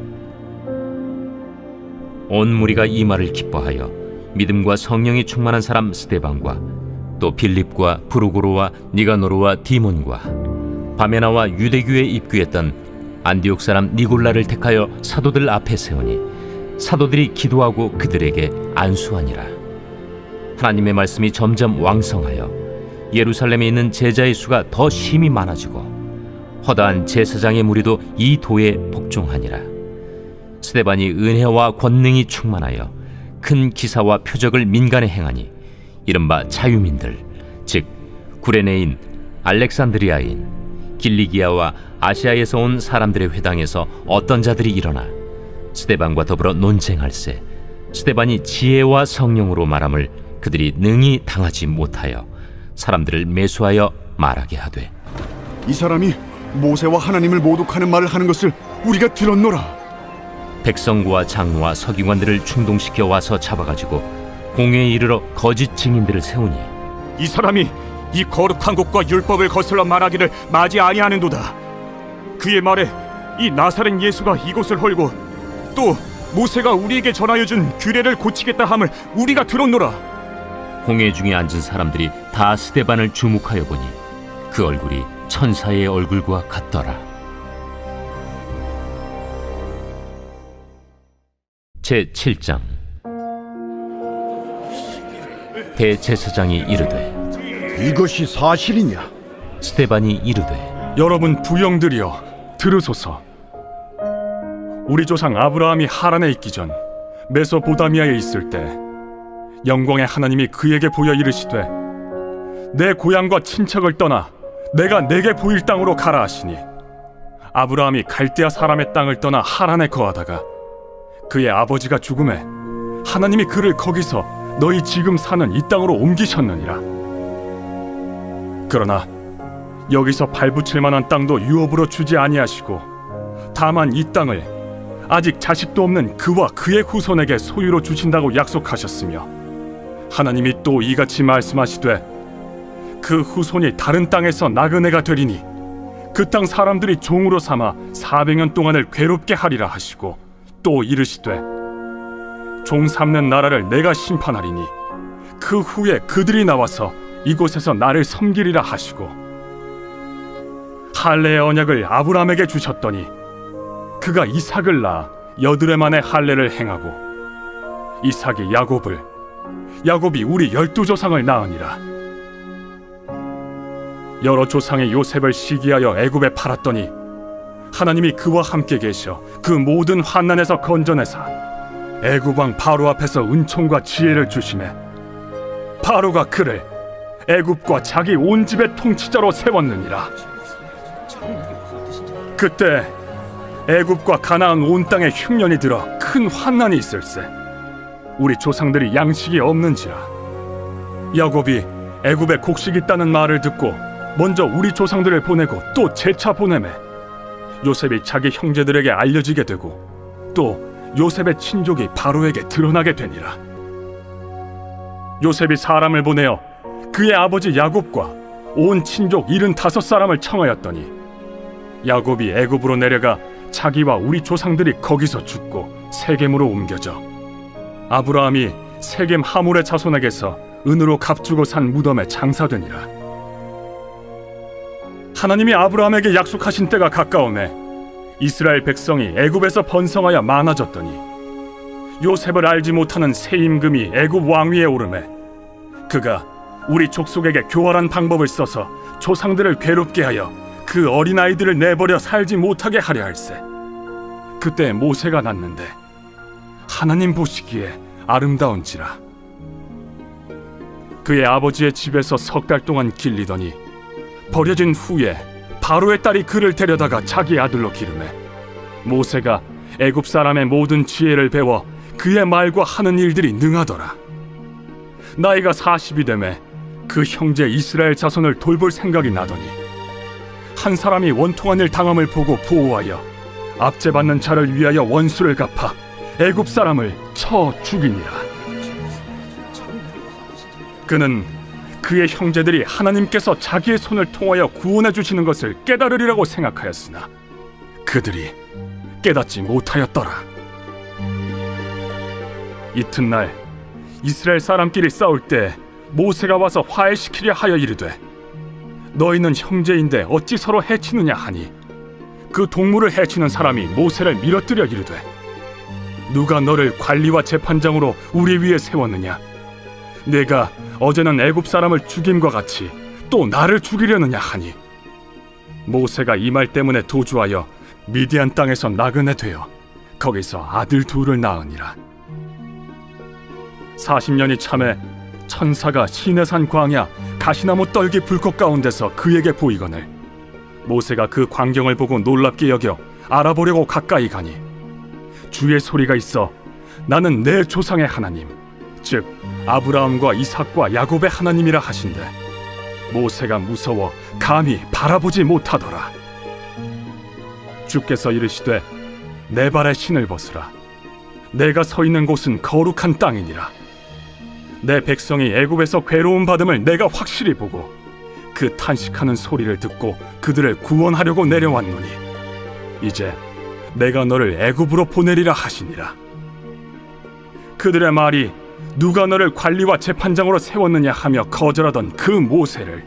온 무리가 이 말을 기뻐하여 믿음과 성령이 충만한 사람 스데반과 또 빌립과 브루고로와 니가노르와 디몬과 바메나와 유대교에 입교했던 안디옥 사람 니골라를 택하여 사도들 앞에 세우니 사도들이 기도하고 그들에게 안수하니라. 하나님의 말씀이 점점 왕성하여 예루살렘에 있는 제자의 수가 더 심히 많아지고 허다한 제사장의 무리도 이 도에 복종하니라. 스데반이 은혜와 권능이 충만하여 큰 기사와 표적을 민간에 행하니 이른바 자유민들, 즉 구레네인, 알렉산드리아인, 길리기아와 아시아에서 온 사람들의 회당에서 어떤 자들이 일어나 스데반과 더불어 논쟁할세 스데반이 지혜와 성령으로 말함을 그들이 능히 당하지 못하여 사람들을 매수하여 말하게 하되, 이 사람이 모세와 하나님을 모독하는 말을 하는 것을 우리가 들었노라. 백성과 장로와 서기관들을 충동시켜 와서 잡아가지고 공회에 이르러 거짓 증인들을 세우니 이 사람이 이 거룩한 곳과 율법을 거슬러 말하기를 마지 아니하는도다. 그의 말에 이 나사렛 예수가 이곳을 헐고 또 모세가 우리에게 전하여 준 규례를 고치겠다 함을 우리가 들었노라. 공회 중에 앉은 사람들이 다 스데반을 주목하여 보니 그 얼굴이 천사의 얼굴과 같더라. 제7장. 대제사장이 이르되, 이것이 사실이냐? 스데반이 이르되, 여러분 부영들이여 들으소서. 우리 조상 아브라함이 하란에 있기 전 메소포다미아에 있을 때 영광의 하나님이 그에게 보여 이르시되, 내 고향과 친척을 떠나 내가 내게 보일 땅으로 가라 하시니, 아브라함이 갈대아 사람의 땅을 떠나 하란에 거하다가 그의 아버지가 죽음에 하나님이 그를 거기서 너희 지금 사는 이 땅으로 옮기셨느니라. 그러나 여기서 발붙일 만한 땅도 유업으로 주지 아니하시고 다만 이 땅을 아직 자식도 없는 그와 그의 후손에게 소유로 주신다고 약속하셨으며, 하나님이 또 이같이 말씀하시되 그 후손이 다른 땅에서 나그네가 되리니 그 땅 사람들이 종으로 삼아 400년 동안을 괴롭게 하리라 하시고, 또 이르시되 종 삼는 나라를 내가 심판하리니 그 후에 그들이 나와서 이곳에서 나를 섬기리라 하시고, 할례의 언약을 아브라함에게 주셨더니 그가 이삭을 낳아 8해 만에 할례를 행하고 이삭이 야곱을, 야곱이 우리 12조상을 낳으니라. 여러 조상의 요셉을 시기하여 애굽에 팔았더니 하나님이 그와 함께 계셔 그 모든 환난에서 건져내사 애굽 왕 바로 앞에서 은총과 지혜를 주시매 바로가 그를 애굽과 자기 온 집의 통치자로 세웠느니라. 그때 애굽과 가나안 온 땅에 흉년이 들어 큰 환난이 있을세. 우리 조상들이 양식이 없는지라. 야곱이 애굽에 곡식 있다는 말을 듣고 먼저 우리 조상들을 보내고 또 재차 보내매 요셉이 자기 형제들에게 알려지게 되고 또 요셉의 친족이 바로에게 드러나게 되니라. 요셉이 사람을 보내어 그의 아버지 야곱과 온 친족 75사람을 청하였더니 야곱이 애굽으로 내려가 자기와 우리 조상들이 거기서 죽고 세겜으로 옮겨져 아브라함이 세겜 하몰의 자손에게서 은으로 값주고 산 무덤에 장사되니라. 하나님이 아브라함에게 약속하신 때가 가까우매 이스라엘 백성이 애굽에서 번성하여 많아졌더니 요셉을 알지 못하는 새 임금이 애굽 왕위에 오르매 그가 우리 족속에게 교활한 방법을 써서 조상들을 괴롭게 하여 그 어린아이들을 내버려 살지 못하게 하려 할세. 그때 모세가 낳는데 하나님 보시기에 아름다운지라. 그의 아버지의 집에서 3달 동안 길리더니 버려진 후에 바로의 딸이 그를 데려다가 자기 아들로 기르매 모세가 애굽 사람의 모든 지혜를 배워 그의 말과 하는 일들이 능하더라. 나이가 40이 되매 그 형제 이스라엘 자손을 돌볼 생각이 나더니 한 사람이 원통한 일 당함을 보고 보호하여 압제받는 자를 위하여 원수를 갚아 애굽 사람을 쳐 죽이니라. 그는 그의 형제들이 하나님께서 자기의 손을 통하여 구원해 주시는 것을 깨달으리라고 생각하였으나 그들이 깨닫지 못하였더라. 이튿날 이스라엘 사람끼리 싸울 때 모세가 와서 화해시키려 하여 이르되 너희는 형제인데 어찌 서로 해치느냐 하니 그 동물을 해치는 사람이 모세를 밀어뜨려 이르되 누가 너를 관리와 재판장으로 우리 위에 세웠느냐? 내가 어제는 애굽 사람을 죽임과 같이 또 나를 죽이려느냐 하니 모세가 이 말 때문에 도주하여 미디안 땅에서 나그네 되어 거기서 아들 둘을 낳으니라. 40년이 참에 천사가 시내산 광야 가시나무 떨기 불꽃 가운데서 그에게 보이거늘 모세가 그 광경을 보고 놀랍게 여겨 알아보려고 가까이 가니 주의 소리가 있어 나는 내 조상의 하나님 즉 아브라함과 이삭과 야곱의 하나님이라 하신대 모세가 무서워 감히 바라보지 못하더라. 주께서 이르시되 내 발에 신을 벗으라. 내가 서 있는 곳은 거룩한 땅이니라. 내 백성이 애굽에서 괴로움 받음을 내가 확실히 보고 그 탄식하는 소리를 듣고 그들을 구원하려고 내려왔노니 이제 내가 너를 애굽으로 보내리라 하시니라. 그들의 말이 누가 너를 관리와 재판장으로 세웠느냐 하며 거절하던 그 모세를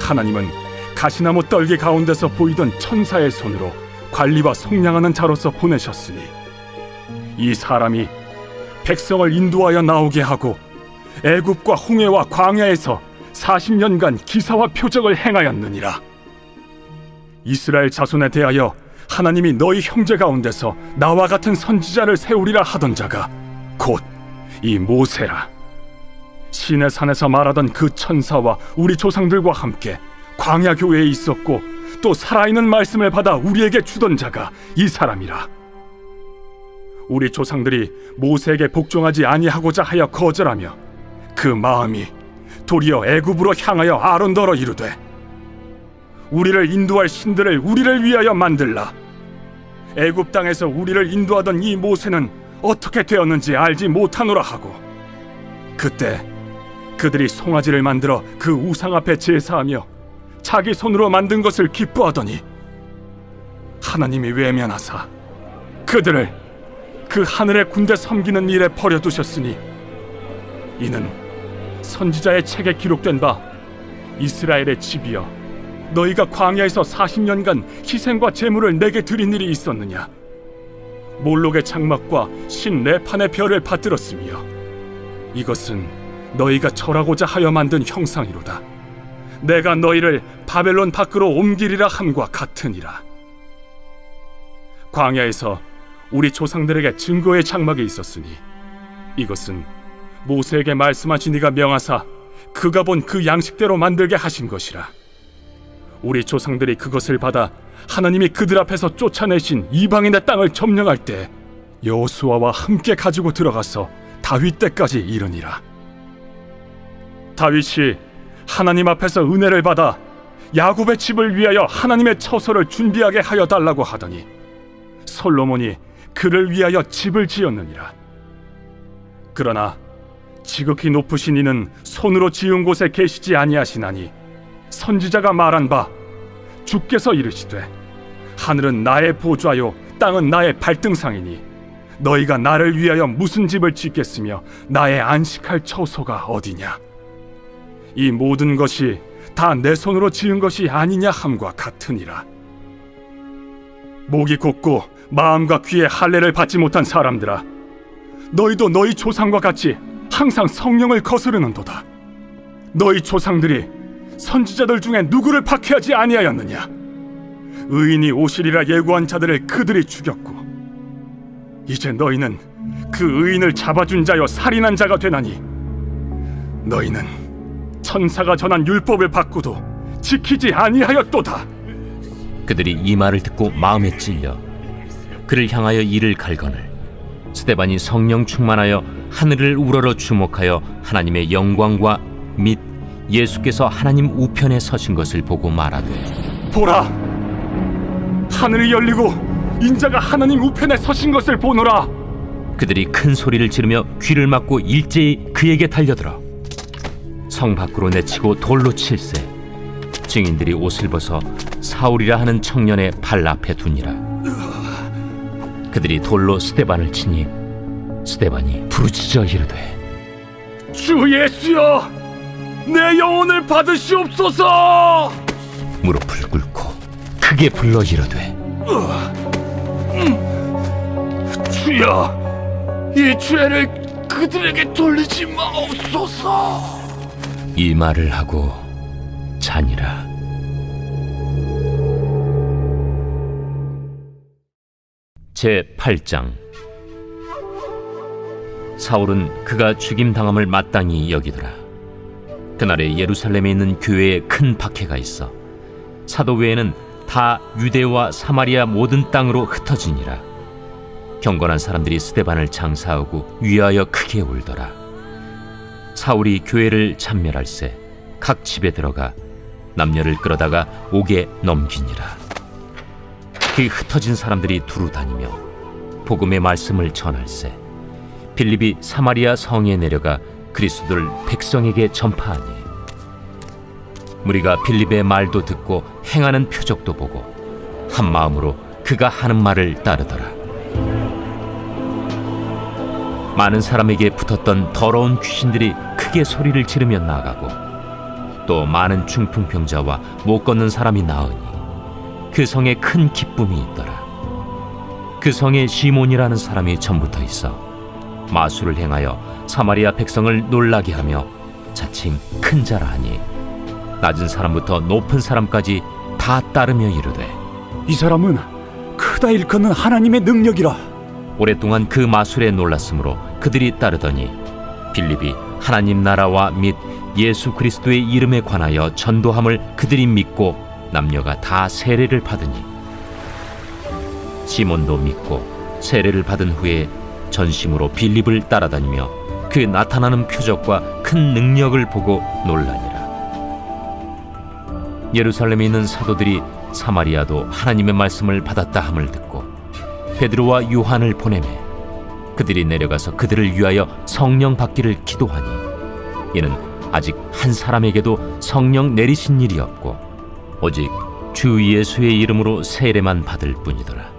하나님은 가시나무 떨기 가운데서 보이던 천사의 손으로 관리와 속량하는 자로서 보내셨으니 이 사람이 백성을 인도하여 나오게 하고 애굽과 홍해와 광야에서 40년간 기사와 표적을 행하였느니라. 이스라엘 자손에 대하여 하나님이 너희 형제 가운데서 나와 같은 선지자를 세우리라 하던 자가 곧 이 모세라. 시내산에서 말하던 그 천사와 우리 조상들과 함께 광야 교회에 있었고 또 살아있는 말씀을 받아 우리에게 주던 자가 이 사람이라. 우리 조상들이 모세에게 복종하지 아니하고자 하여 거절하며 그 마음이 도리어 애굽으로 향하여 아론더러 이르되 우리를 인도할 신들을 우리를 위하여 만들라. 애굽 땅에서 우리를 인도하던 이 모세는 어떻게 되었는지 알지 못하노라 하고 그때 그들이 송아지를 만들어 그 우상 앞에 제사하며 자기 손으로 만든 것을 기뻐하더니 하나님이 외면하사 그들을 그 하늘의 군대 섬기는 일에 버려두셨으니 이는 선지자의 책에 기록된 바 이스라엘의 집이여 너희가 광야에서 40년간 희생과 제물을 내게 드린 일이 있었느냐? 몰록의 장막과 신 레판의 별을 받들었으며 이것은 너희가 절하고자 하여 만든 형상이로다. 내가 너희를 바벨론 밖으로 옮기리라 함과 같으니라. 광야에서 우리 조상들에게 증거의 장막이 있었으니 이것은 모세에게 말씀하신 이가 명하사 그가 본 그 양식대로 만들게 하신 것이라. 우리 조상들이 그것을 받아 하나님이 그들 앞에서 쫓아내신 이방인의 땅을 점령할 때 여호수아와 함께 가지고 들어가서 다윗 때까지 이르니라. 다윗이 하나님 앞에서 은혜를 받아 야곱의 집을 위하여 하나님의 처소를 준비하게 하여 달라고 하더니 솔로몬이 그를 위하여 집을 지었느니라. 그러나 지극히 높으신 이는 손으로 지은 곳에 계시지 아니하시나니 선지자가 말한 바 주께서 이르시되 하늘은 나의 보좌요 땅은 나의 발등상이니 너희가 나를 위하여 무슨 집을 짓겠으며 나의 안식할 처소가 어디냐? 이 모든 것이 다 내 손으로 지은 것이 아니냐 함과 같으니라. 목이 곧고 마음과 귀에 할례를 받지 못한 사람들아, 너희도 너희 조상과 같이 항상 성령을 거스르는도다. 너희 조상들이 선지자들 중에 누구를 박해하지 아니하였느냐? 의인이 오시리라 예고한 자들을 그들이 죽였고, 이제 너희는 그 의인을 잡아준 자여 살인한 자가 되나니, 너희는 천사가 전한 율법을 받고도 지키지 아니하였도다. 그들이 이 말을 듣고 마음에 찔려 그를 향하여 이를 갈거늘 스데반이 성령 충만하여 하늘을 우러러 주목하여 하나님의 영광과 및 예수께서 하나님 우편에 서신 것을 보고 말하되, 보라, 하늘이 열리고 인자가 하나님 우편에 서신 것을 보노라. 그들이 큰 소리를 지르며 귀를 막고 일제히 그에게 달려들어 성 밖으로 내치고 돌로 칠세. 증인들이 옷을 벗어 사울이라 하는 청년의 발 앞에 두니라. 그들이 돌로 스데반을 치니 스데반이 부르짖어 이르되, 주 예수여, 내 영혼을 받으시옵소서. 무릎을 꿇고 크게 불러 이르되, 주여, 이 죄를 그들에게 돌리지 마옵소서. 이 말을 하고 자니라. 제 8장. 사울은 그가 죽임당함을 마땅히 여기더라. 그날에 예루살렘에 있는 교회에 큰 박해가 있어 사도 외에는 다 유대와 사마리아 모든 땅으로 흩어지니라. 경건한 사람들이 스데반을 장사하고 위하여 크게 울더라. 사울이 교회를 참멸할세 각 집에 들어가 남녀를 끌어다가 옥에 넘기니라. 그 흩어진 사람들이 두루 다니며 복음의 말씀을 전할세 빌립이 사마리아 성에 내려가 그리스도를 백성에게 전파하니, 무리가 빌립의 말도 듣고 행하는 표적도 보고 한 마음으로 그가 하는 말을 따르더라. 많은 사람에게 붙었던 더러운 귀신들이 크게 소리를 지르며 나가고, 또 많은 중풍병자와 못 걷는 사람이 나으니 그 성에 큰 기쁨이 있더라. 그 성에 시몬이라는 사람이 전부터 있어 마술을 행하여 사마리아 백성을 놀라게 하며 자칭 큰 자라 하니, 낮은 사람부터 높은 사람까지 다 따르며 이르되, 이 사람은 크다 일컫는 하나님의 능력이라. 오랫동안 그 마술에 놀랐으므로 그들이 따르더니 빌립이 하나님 나라와 및 예수 그리스도의 이름에 관하여 전도함을 그들이 믿고 남녀가 다 세례를 받으니, 시몬도 믿고 세례를 받은 후에 전심으로 빌립을 따라다니며 그 나타나는 표적과 큰 능력을 보고 놀라니라. 예루살렘에 있는 사도들이 사마리아도 하나님의 말씀을 받았다 함을 듣고 베드로와 요한을 보내매 그들이 내려가서 그들을 위하여 성령 받기를 기도하니, 이는 아직 한 사람에게도 성령 내리신 일이 없고 오직 주 예수의 이름으로 세례만 받을 뿐이더라.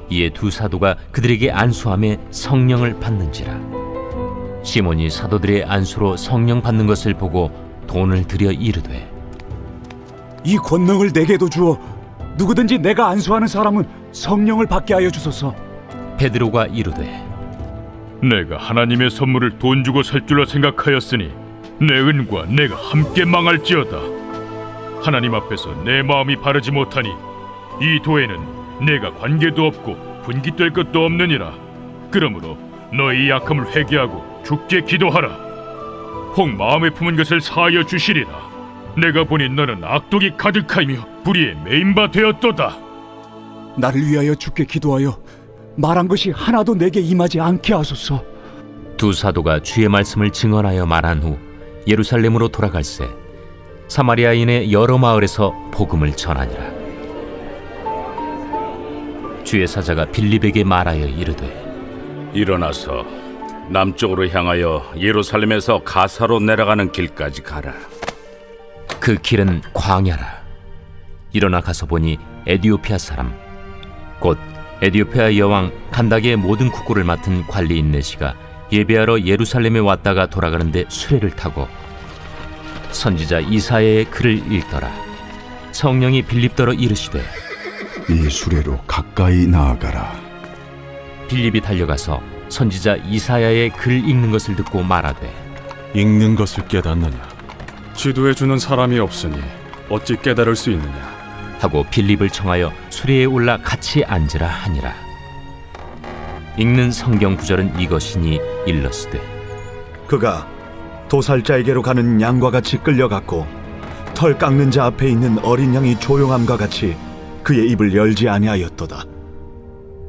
이에 두 사도가 그들에게 안수함에 성령을 받는지라. 시몬이 사도들의 안수로 성령 받는 것을 보고 돈을 들여 이르되, 이 권능을 내게도 주어 누구든지 내가 안수하는 사람은 성령을 받게 하여 주소서. 베드로가 이르되, 내가 하나님의 선물을 돈 주고 살 줄로 생각하였으니 내 은과 내가 함께 망할지어다. 하나님 앞에서 내 마음이 바르지 못하니 이 도에는 내가 관계도 없고 분깃될 것도 없느니라. 그러므로 너희 약함을 회개하고 주께 기도하라. 혹 마음에 품은 것을 사하여 주시리라. 내가 보니 너는 악독이 가득하며 불의에 매인 바 되었도다. 나를 위하여 주께 기도하여 말한 것이 하나도 내게 임하지 않게 하소서. 두 사도가 주의 말씀을 증언하여 말한 후 예루살렘으로 돌아갈새 사마리아인의 여러 마을에서 복음을 전하니라. 주의 사자가 빌립에게 말하여 이르되, 일어나서 남쪽으로 향하여 예루살렘에서 가사로 내려가는 길까지 가라. 그 길은 광야라. 일어나 가서 보니 에디오피아 사람 곧 에디오피아 여왕 간닥의 모든 국고를 맡은 관리인 네시가 예배하러 예루살렘에 왔다가 돌아가는데 수레를 타고 선지자 이사야의 글을 읽더라. 성령이 빌립더러 이르시되, 이 수레로 가까이 나아가라. 빌립이 달려가서 선지자 이사야의 글 읽는 것을 듣고 말하되, 읽는 것을 깨닫느냐? 지도해 주는 사람이 없으니 어찌 깨달을 수 있느냐? 하고 빌립을 청하여 수레에 올라 같이 앉으라 하니라. 읽는 성경 구절은 이것이니 일러스되 그가 도살자에게로 가는 양과 같이 끌려갔고 털 깎는 자 앞에 있는 어린 양이 조용함과 같이 그의 입을 열지 아니하였도다.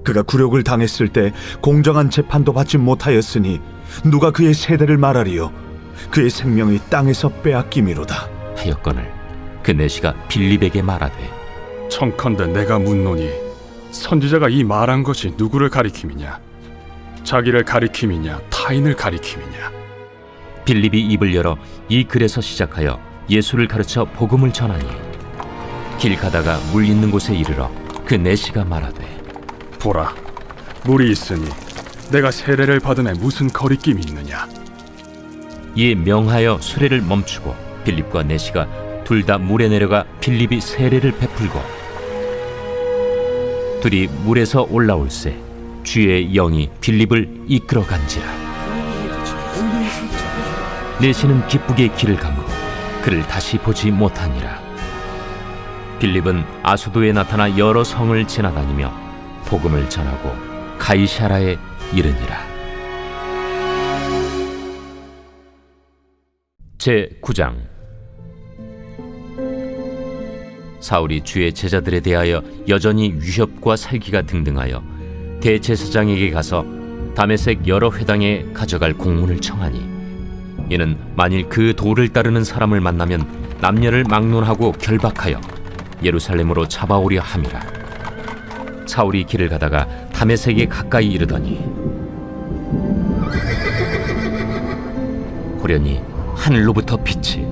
그가 굴욕을 당했을 때 공정한 재판도 받지 못하였으니 누가 그의 세대를 말하리요? 그의 생명이 땅에서 빼앗김이로다. 하였거늘 그 내시가 빌립에게 말하되 청컨대 내가 묻노니 선지자가 이 말한 것이 누구를 가리킴이냐? 자기를 가리킴이냐? 타인을 가리킴이냐? 빌립이 입을 열어 이 글에서 시작하여 예수를 가르쳐 복음을 전하니 길 가다가 물 있는 곳에 이르러 그 내시가 말하되 보라, 물이 있으니 내가 세례를 받음에 무슨 거리낌이 있느냐? 이에 명하여 수레를 멈추고 빌립과 내시가 둘 다 물에 내려가 빌립이 세례를 베풀고 둘이 물에서 올라올새 주의 영이 빌립을 이끌어 간지라. 내시는 기쁘게 길을 가므로 그를 다시 보지 못하니라. 빌립은 아수도에 나타나 여러 성을 지나다니며 복음을 전하고 가이사라에 이르니라. 제9장. 사울이 주의 제자들에 대하여 여전히 위협과 살기가 등등하여 대제사장에게 가서 다메섹 여러 회당에 가져갈 공문을 청하니 이는 만일 그 도를 따르는 사람을 만나면 남녀를 막론하고 결박하여 예루살렘으로 잡아오려 함이라. 사울이 길을 가다가 다메섹에 가까이 이르더니 호련히 하늘로부터 빛이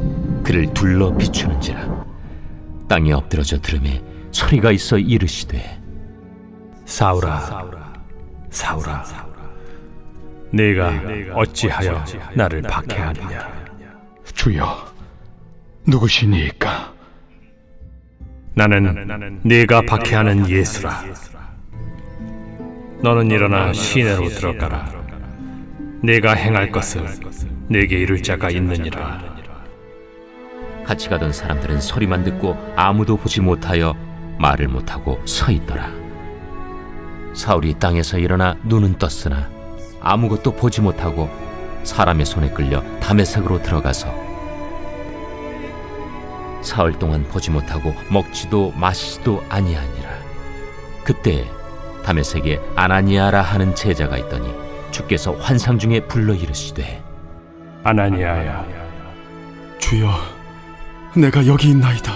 그를 둘러 비추는지라. 땅에 엎드러져 들음에 소리가 있어 이르시되 사울아, 사울아, 네가 어찌하여 나를 박해하느냐? 주여, 누구시니까? 나는 네가 박해하는 예수라. 너는 일어나 시내로 들어가라. 네가 행할 것을 네게 이룰 자가 있느니라. 같이 가던 사람들은 소리만 듣고 아무도 보지 못하여 말을 못하고 서 있더라. 사울이 땅에서 일어나 눈은 떴으나 아무것도 보지 못하고 사람의 손에 끌려 다메섹으로 들어가서 사흘 동안 보지 못하고 먹지도 마시지도 아니하니라. 그때 다메섹에 아나니아라 하는 제자가 있더니 주께서 환상 중에 불러 이르시되 아나니아야, 주여, 내가 여기 있나이다.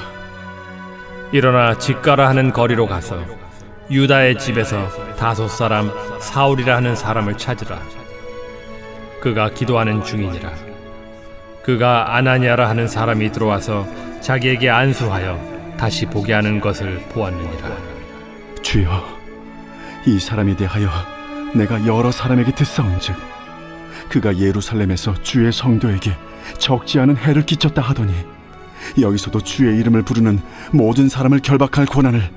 일어나 집가라 하는 거리로 가서 유다의 집에서 다소 사람 사울이라 하는 사람을 찾으라. 그가 기도하는 중이니라. 그가 아나니아라 하는 사람이 들어와서 자기에게 안수하여 다시 보게 하는 것을 보았느니라. 주여, 이 사람에 대하여 내가 여러 사람에게 듣사온즉 그가 예루살렘에서 주의 성도에게 적지 않은 해를 끼쳤다 하더니 여기서도 주의 이름을 부르는 모든 사람을 결박할 권한을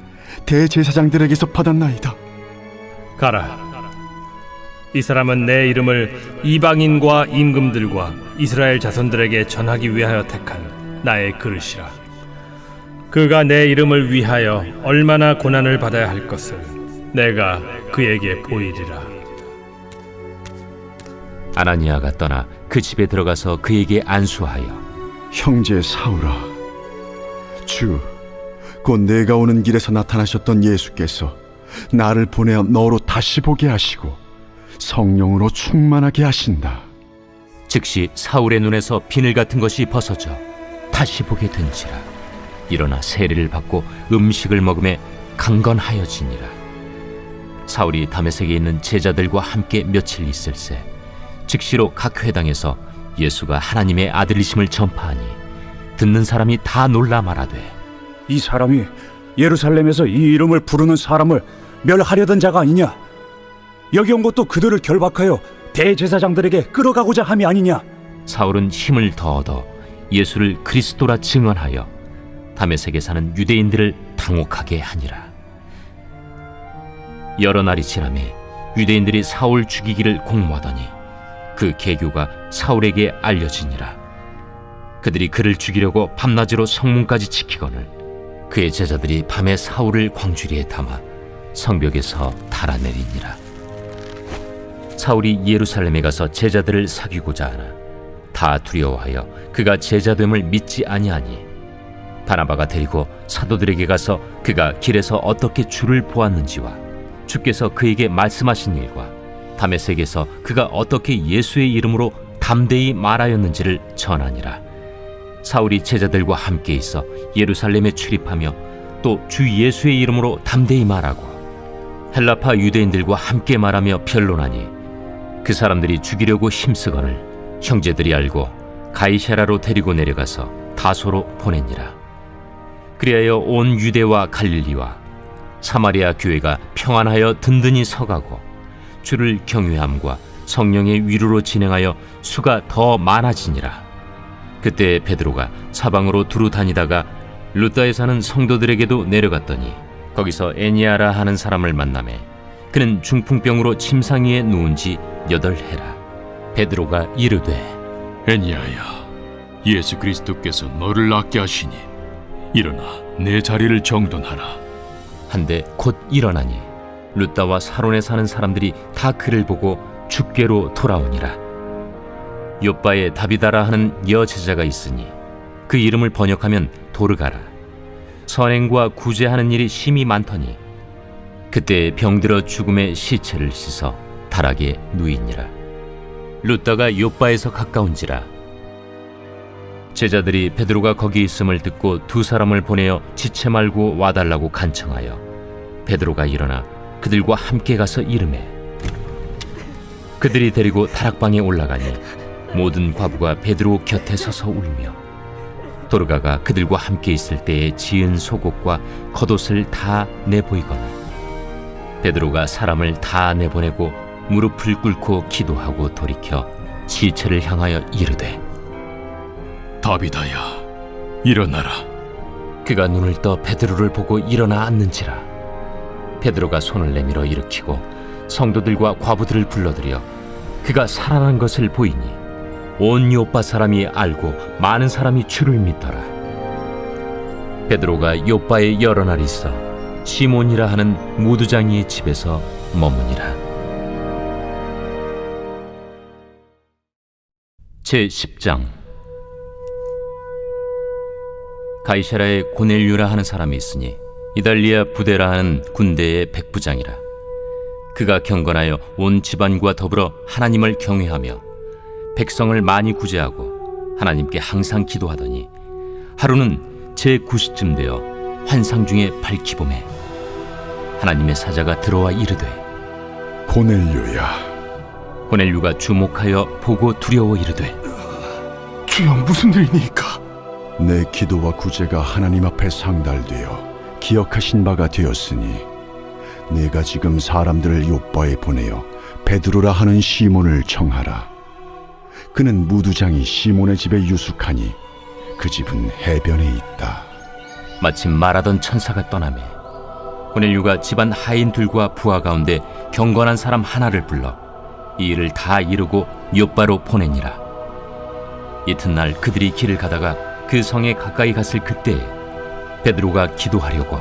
대제사장들에게서 받았나이다. 가라. 이 사람은 내 이름을 이방인과 임금들과 이스라엘 자손들에게 전하기 위하여 택한 나의 그릇이라. 그가 내 이름을 위하여 얼마나 고난을 받아야 할 것을 내가 그에게 보이리라. 아나니아가 떠나 그 집에 들어가서 그에게 안수하여 형제 사울아, 주, 곧 내가 오는 길에서 나타나셨던 예수께서 나를 보내어 너로 다시 보게 하시고 성령으로 충만하게 하신다. 즉시 사울의 눈에서 비늘 같은 것이 벗어져 다시 보게 된지라. 일어나 세례를 받고 음식을 먹음에 강건하여지니라. 사울이 다메섹에 있는 제자들과 함께 며칠 있을새 즉시로 각 회당에서 예수가 하나님의 아들이심을 전파하니 듣는 사람이 다 놀라 말하되 이 사람이 예루살렘에서 이 이름을 부르는 사람을 멸하려던 자가 아니냐? 여기 온 것도 그들을 결박하여 대제사장들에게 끌어가고자 함이 아니냐? 사울은 힘을 더 얻어 예수를 그리스도라 증언하여 다메섹에 사는 유대인들을 당혹하게 하니라. 여러 날이 지나매 유대인들이 사울 죽이기를 공모하더니 그 계교가 사울에게 알려지니라. 그들이 그를 죽이려고 밤낮으로 성문까지 지키거늘 그의 제자들이 밤에 사울을 광주리에 담아 성벽에서 달아내리니라. 사울이 예루살렘에 가서 제자들을 사귀고자 하나 다 두려워하여 그가 제자됨을 믿지 아니하니 바나바가 데리고 사도들에게 가서 그가 길에서 어떻게 주를 보았는지와 주께서 그에게 말씀하신 일과 다메섹에서 그가 어떻게 예수의 이름으로 담대히 말하였는지를 전하니라. 사울이 제자들과 함께 있어 예루살렘에 출입하며 또 주 예수의 이름으로 담대히 말하고 헬라파 유대인들과 함께 말하며 변론하니 그 사람들이 죽이려고 힘쓰거늘 형제들이 알고 가이사랴로 데리고 내려가서 다소로 보내니라. 그리하여 온 유대와 갈릴리와 사마리아 교회가 평안하여 든든히 서가고 주를 경외함과 성령의 위로로 진행하여 수가 더 많아지니라. 그때 베드로가 사방으로 두루 다니다가 루다에 사는 성도들에게도 내려갔더니 거기서 에니아라 하는 사람을 만나매 그는 중풍병으로 침상 위에 누운 지 8해라. 베드로가 이르되 애니야야, 예수 그리스도께서 너를 낫게 하시니 일어나 내 자리를 정돈하라. 한데 곧 일어나니 루다와 사론에 사는 사람들이 다 그를 보고 주께로 돌아오니라. 요빠에 다비다라 하는 여제자가 있으니 그 이름을 번역하면 도르가라. 선행과 구제하는 일이 심히 많더니 그때 병들어 죽음의 시체를 씻어 다락에 누이니라. 루다가 요빠에서 가까운지라. 제자들이 베드로가 거기 있음을 듣고 2 사람을 보내어 지체 말고 와달라고 간청하여 베드로가 일어나 그들과 함께 가서 이르매 그들이 데리고 다락방에 올라가니 모든 과부가 베드로 곁에 서서 울며 도르가가 그들과 함께 있을 때에 지은 속옷과 겉옷을 다 내보이거늘 베드로가 사람을 다 내보내고 무릎을 꿇고 기도하고 돌이켜 시체를 향하여 이르되 다비다야, 일어나라. 그가 눈을 떠 베드로를 보고 일어나 앉는지라. 베드로가 손을 내밀어 일으키고 성도들과 과부들을 불러들여 그가 살아난 것을 보이니 온 요빠 사람이 알고 많은 사람이 주를 믿더라. 베드로가 요빠에 여러 날 있어 시몬이라 하는 무두장이의 집에서 머무니라. 제10장. 가이사라에 고넬류라 하는 사람이 있으니 이달리아 부대라 하는 군대의 백부장이라. 그가 경건하여 온 집안과 더불어 하나님을 경외하며 백성을 많이 구제하고 하나님께 항상 기도하더니 하루는 제9시쯤 되어 환상 중에 밝히봄에 하나님의 사자가 들어와 이르되 고넬료야. 고넬류가 주목하여 보고 두려워 이르되 주여, 무슨 일이니까? 내 기도와 구제가 하나님 앞에 상달되어 기억하신 바가 되었으니 내가 지금 사람들을 요빠에 보내어 베드로라 하는 시몬을 청하라. 그는 무두장이 시몬의 집에 유숙하니 그 집은 해변에 있다. 마침 말하던 천사가 떠나매 고넬류가 집안 하인 둘과 부하 가운데 경건한 사람 하나를 불러 이 일을 다 이루고 요빠로 보내니라. 이튿날 그들이 길을 가다가 그 성에 가까이 갔을 그때에 베드로가 기도하려고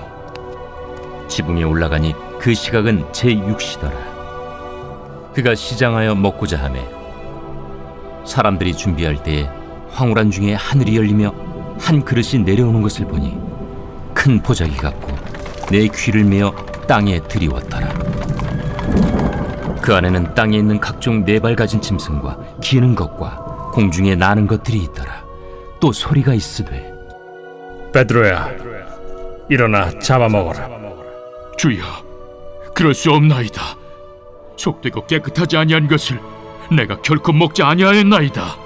지붕에 올라가니 그 시각은 제6시더라. 그가 시장하여 먹고자 하매 사람들이 준비할 때에 황홀한 중에 하늘이 열리며 한 그릇이 내려오는 것을 보니 큰 보자기 같고 내 귀를 메어 땅에 들이웠더라. 그 안에는 땅에 있는 각종 4발 가진 짐승과 기는 것과 공중에 나는 것들이 있더라. 또 소리가 있으되 베드로야, 일어나 잡아먹어라. 주여, 그럴 수 없나이다. 속되고 깨끗하지 아니한 것을 내가 결코 먹지 아니하였나이다.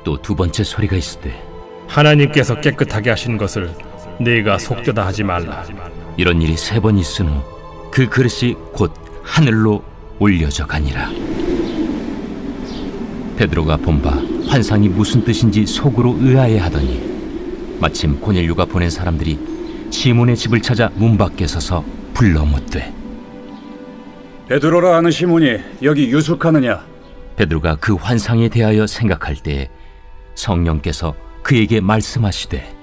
또 2번째 소리가 있으되 하나님께서 깨끗하게 하신 것을 네가 속되다 하지 말라. 이런 일이 3번 있은 후 그 그릇이 곧 하늘로 올려져 가니라. 베드로가 본 바 환상이 무슨 뜻인지 속으로 의아해하더니 마침 고넬류가 보낸 사람들이 시몬의 집을 찾아 문 밖에 서서 불러 묻되 베드로라 하는 시몬이 여기 유숙하느냐? 베드로가 그 환상에 대하여 생각할 때에 성령께서 그에게 말씀하시되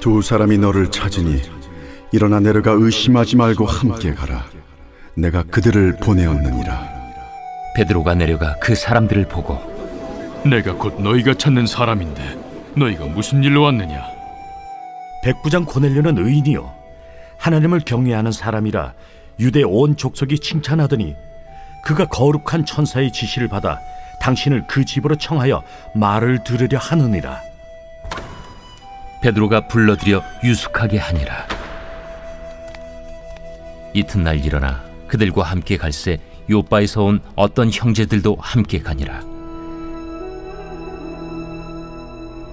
두 사람이 너를 찾으니 일어나 내려가 의심하지 말고 함께 가라. 내가 그들을 보내었느니라. 베드로가 내려가 그 사람들을 보고 내가 곧 너희가 찾는 사람인데 너희가 무슨 일로 왔느냐? 백부장 고넬료는 의인이요 하나님을 경외하는 사람이라 유대 온 족속이 칭찬하더니 그가 거룩한 천사의 지시를 받아 당신을 그 집으로 청하여 말을 들으려 하느니라. 베드로가 불러들여 유숙하게 하니라. 이튿날 일어나 그들과 함께 갈새 요바에서 온 어떤 형제들도 함께 가니라.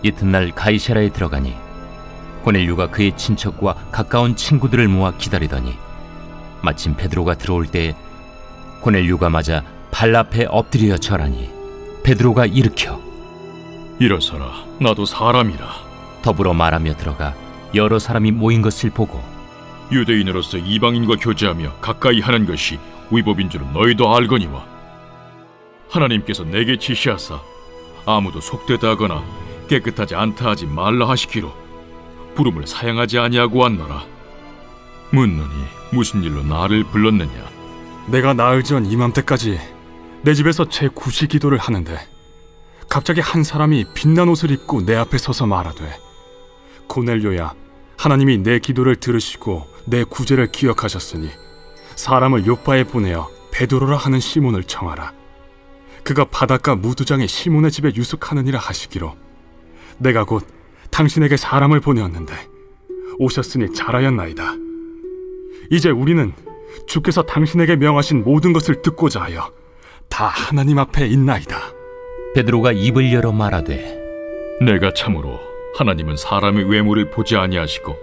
이튿날 가이사랴에 들어가니 고넬료가 그의 친척과 가까운 친구들을 모아 기다리더니 마침 베드로가 들어올 때에 고넬료가 맞아 발 앞에 엎드려 절하니 베드로가 일으켜 일어서라, 나도 사람이라. 더불어 말하며 들어가 여러 사람이 모인 것을 보고 유대인으로서 이방인과 교제하며 가까이 하는 것이 위법인 줄은 너희도 알거니와 하나님께서 내게 지시하사 아무도 속되다 하거나 깨끗하지 않다 하지 말라 하시기로 부름을 사양하지 아니하고 왔노라. 묻노니 무슨 일로 나를 불렀느냐? 내가 나흘 전 이맘때까지 내 집에서 제 구시 기도를 하는데 갑자기 한 사람이 빛난 옷을 입고 내 앞에 서서 말하되 고넬료야, 하나님이 내 기도를 들으시고 내 구제를 기억하셨으니 사람을 요바에 보내어 베드로라 하는 시몬을 청하라. 그가 바닷가 무두장에 시몬의 집에 유숙하느니라 하시기로 내가 곧 당신에게 사람을 보내었는데 오셨으니 잘하였나이다. 이제 우리는 주께서 당신에게 명하신 모든 것을 듣고자 하여 다 하나님 앞에 있나이다. 베드로가 입을 열어 말하되 내가 참으로 하나님은 사람의 외모를 보지 아니하시고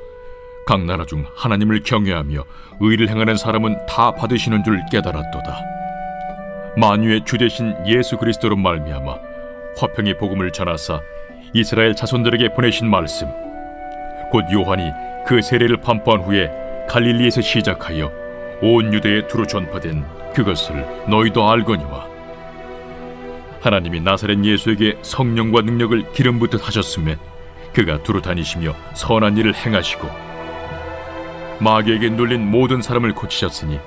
각 나라 중 하나님을 경외하며 의를 행하는 사람은 다 받으시는 줄 깨달았도다. 만유의 주 되신 예수 그리스도로 말미암아 화평의 복음을 전하사 이스라엘 자손들에게 보내신 말씀 곧 요한이 그 세례를 판포한 후에 갈릴리에서 시작하여 온 유대에 두루 전파된 그것을 너희도 알거니와 하나님이 나사렛 예수에게 성령과 능력을 기름 붓듯 하셨음에 그가 두루 다니시며 선한 일을 행하시고 마귀에게 눌린 모든 사람을 고치셨으니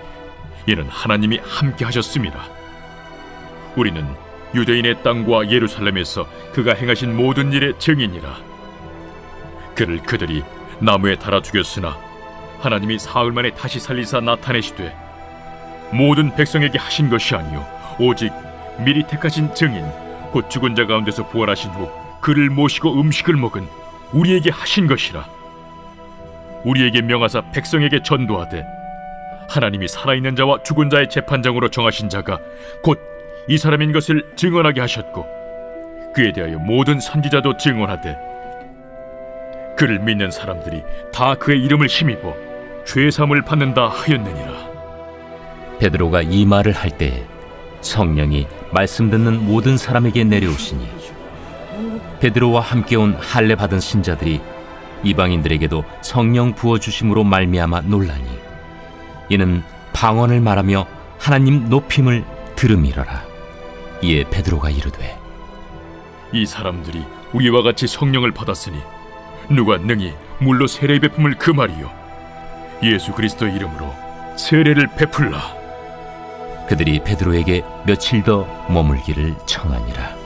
이는 하나님이 함께 하셨습니다. 우리는 유대인의 땅과 예루살렘에서 그가 행하신 모든 일의 증인이라. 그를 그들이 나무에 달아 죽였으나 하나님이 사흘 만에 다시 살리사 나타내시되 모든 백성에게 하신 것이 아니요 오직 미리 택하신 증인 곧 죽은 자 가운데서 부활하신 후 그를 모시고 음식을 먹은 우리에게 하신 것이라. 우리에게 명하사 백성에게 전도하되 하나님이 살아있는 자와 죽은 자의 재판장으로 정하신 자가 곧 이 사람인 것을 증언하게 하셨고 그에 대하여 모든 선지자도 증언하되 그를 믿는 사람들이 다 그의 이름을 힘입어 죄사함을 받는다 하였느니라. 베드로가 이 말을 할 때에 성령이 말씀 듣는 모든 사람에게 내려오시니 베드로와 함께 온 할례 받은 신자들이 이방인들에게도 성령 부어주심으로 말미암아 놀라니 이는 방언을 말하며 하나님 높임을 들음이러라. 이에 베드로가 이르되 이 사람들이 우리와 같이 성령을 받았으니 누가 능히 물로 세례 베품을 금하리요 예수 그리스도의 이름으로 세례를 베풀라. 그들이 베드로에게 며칠 더 머물기를 청하니라.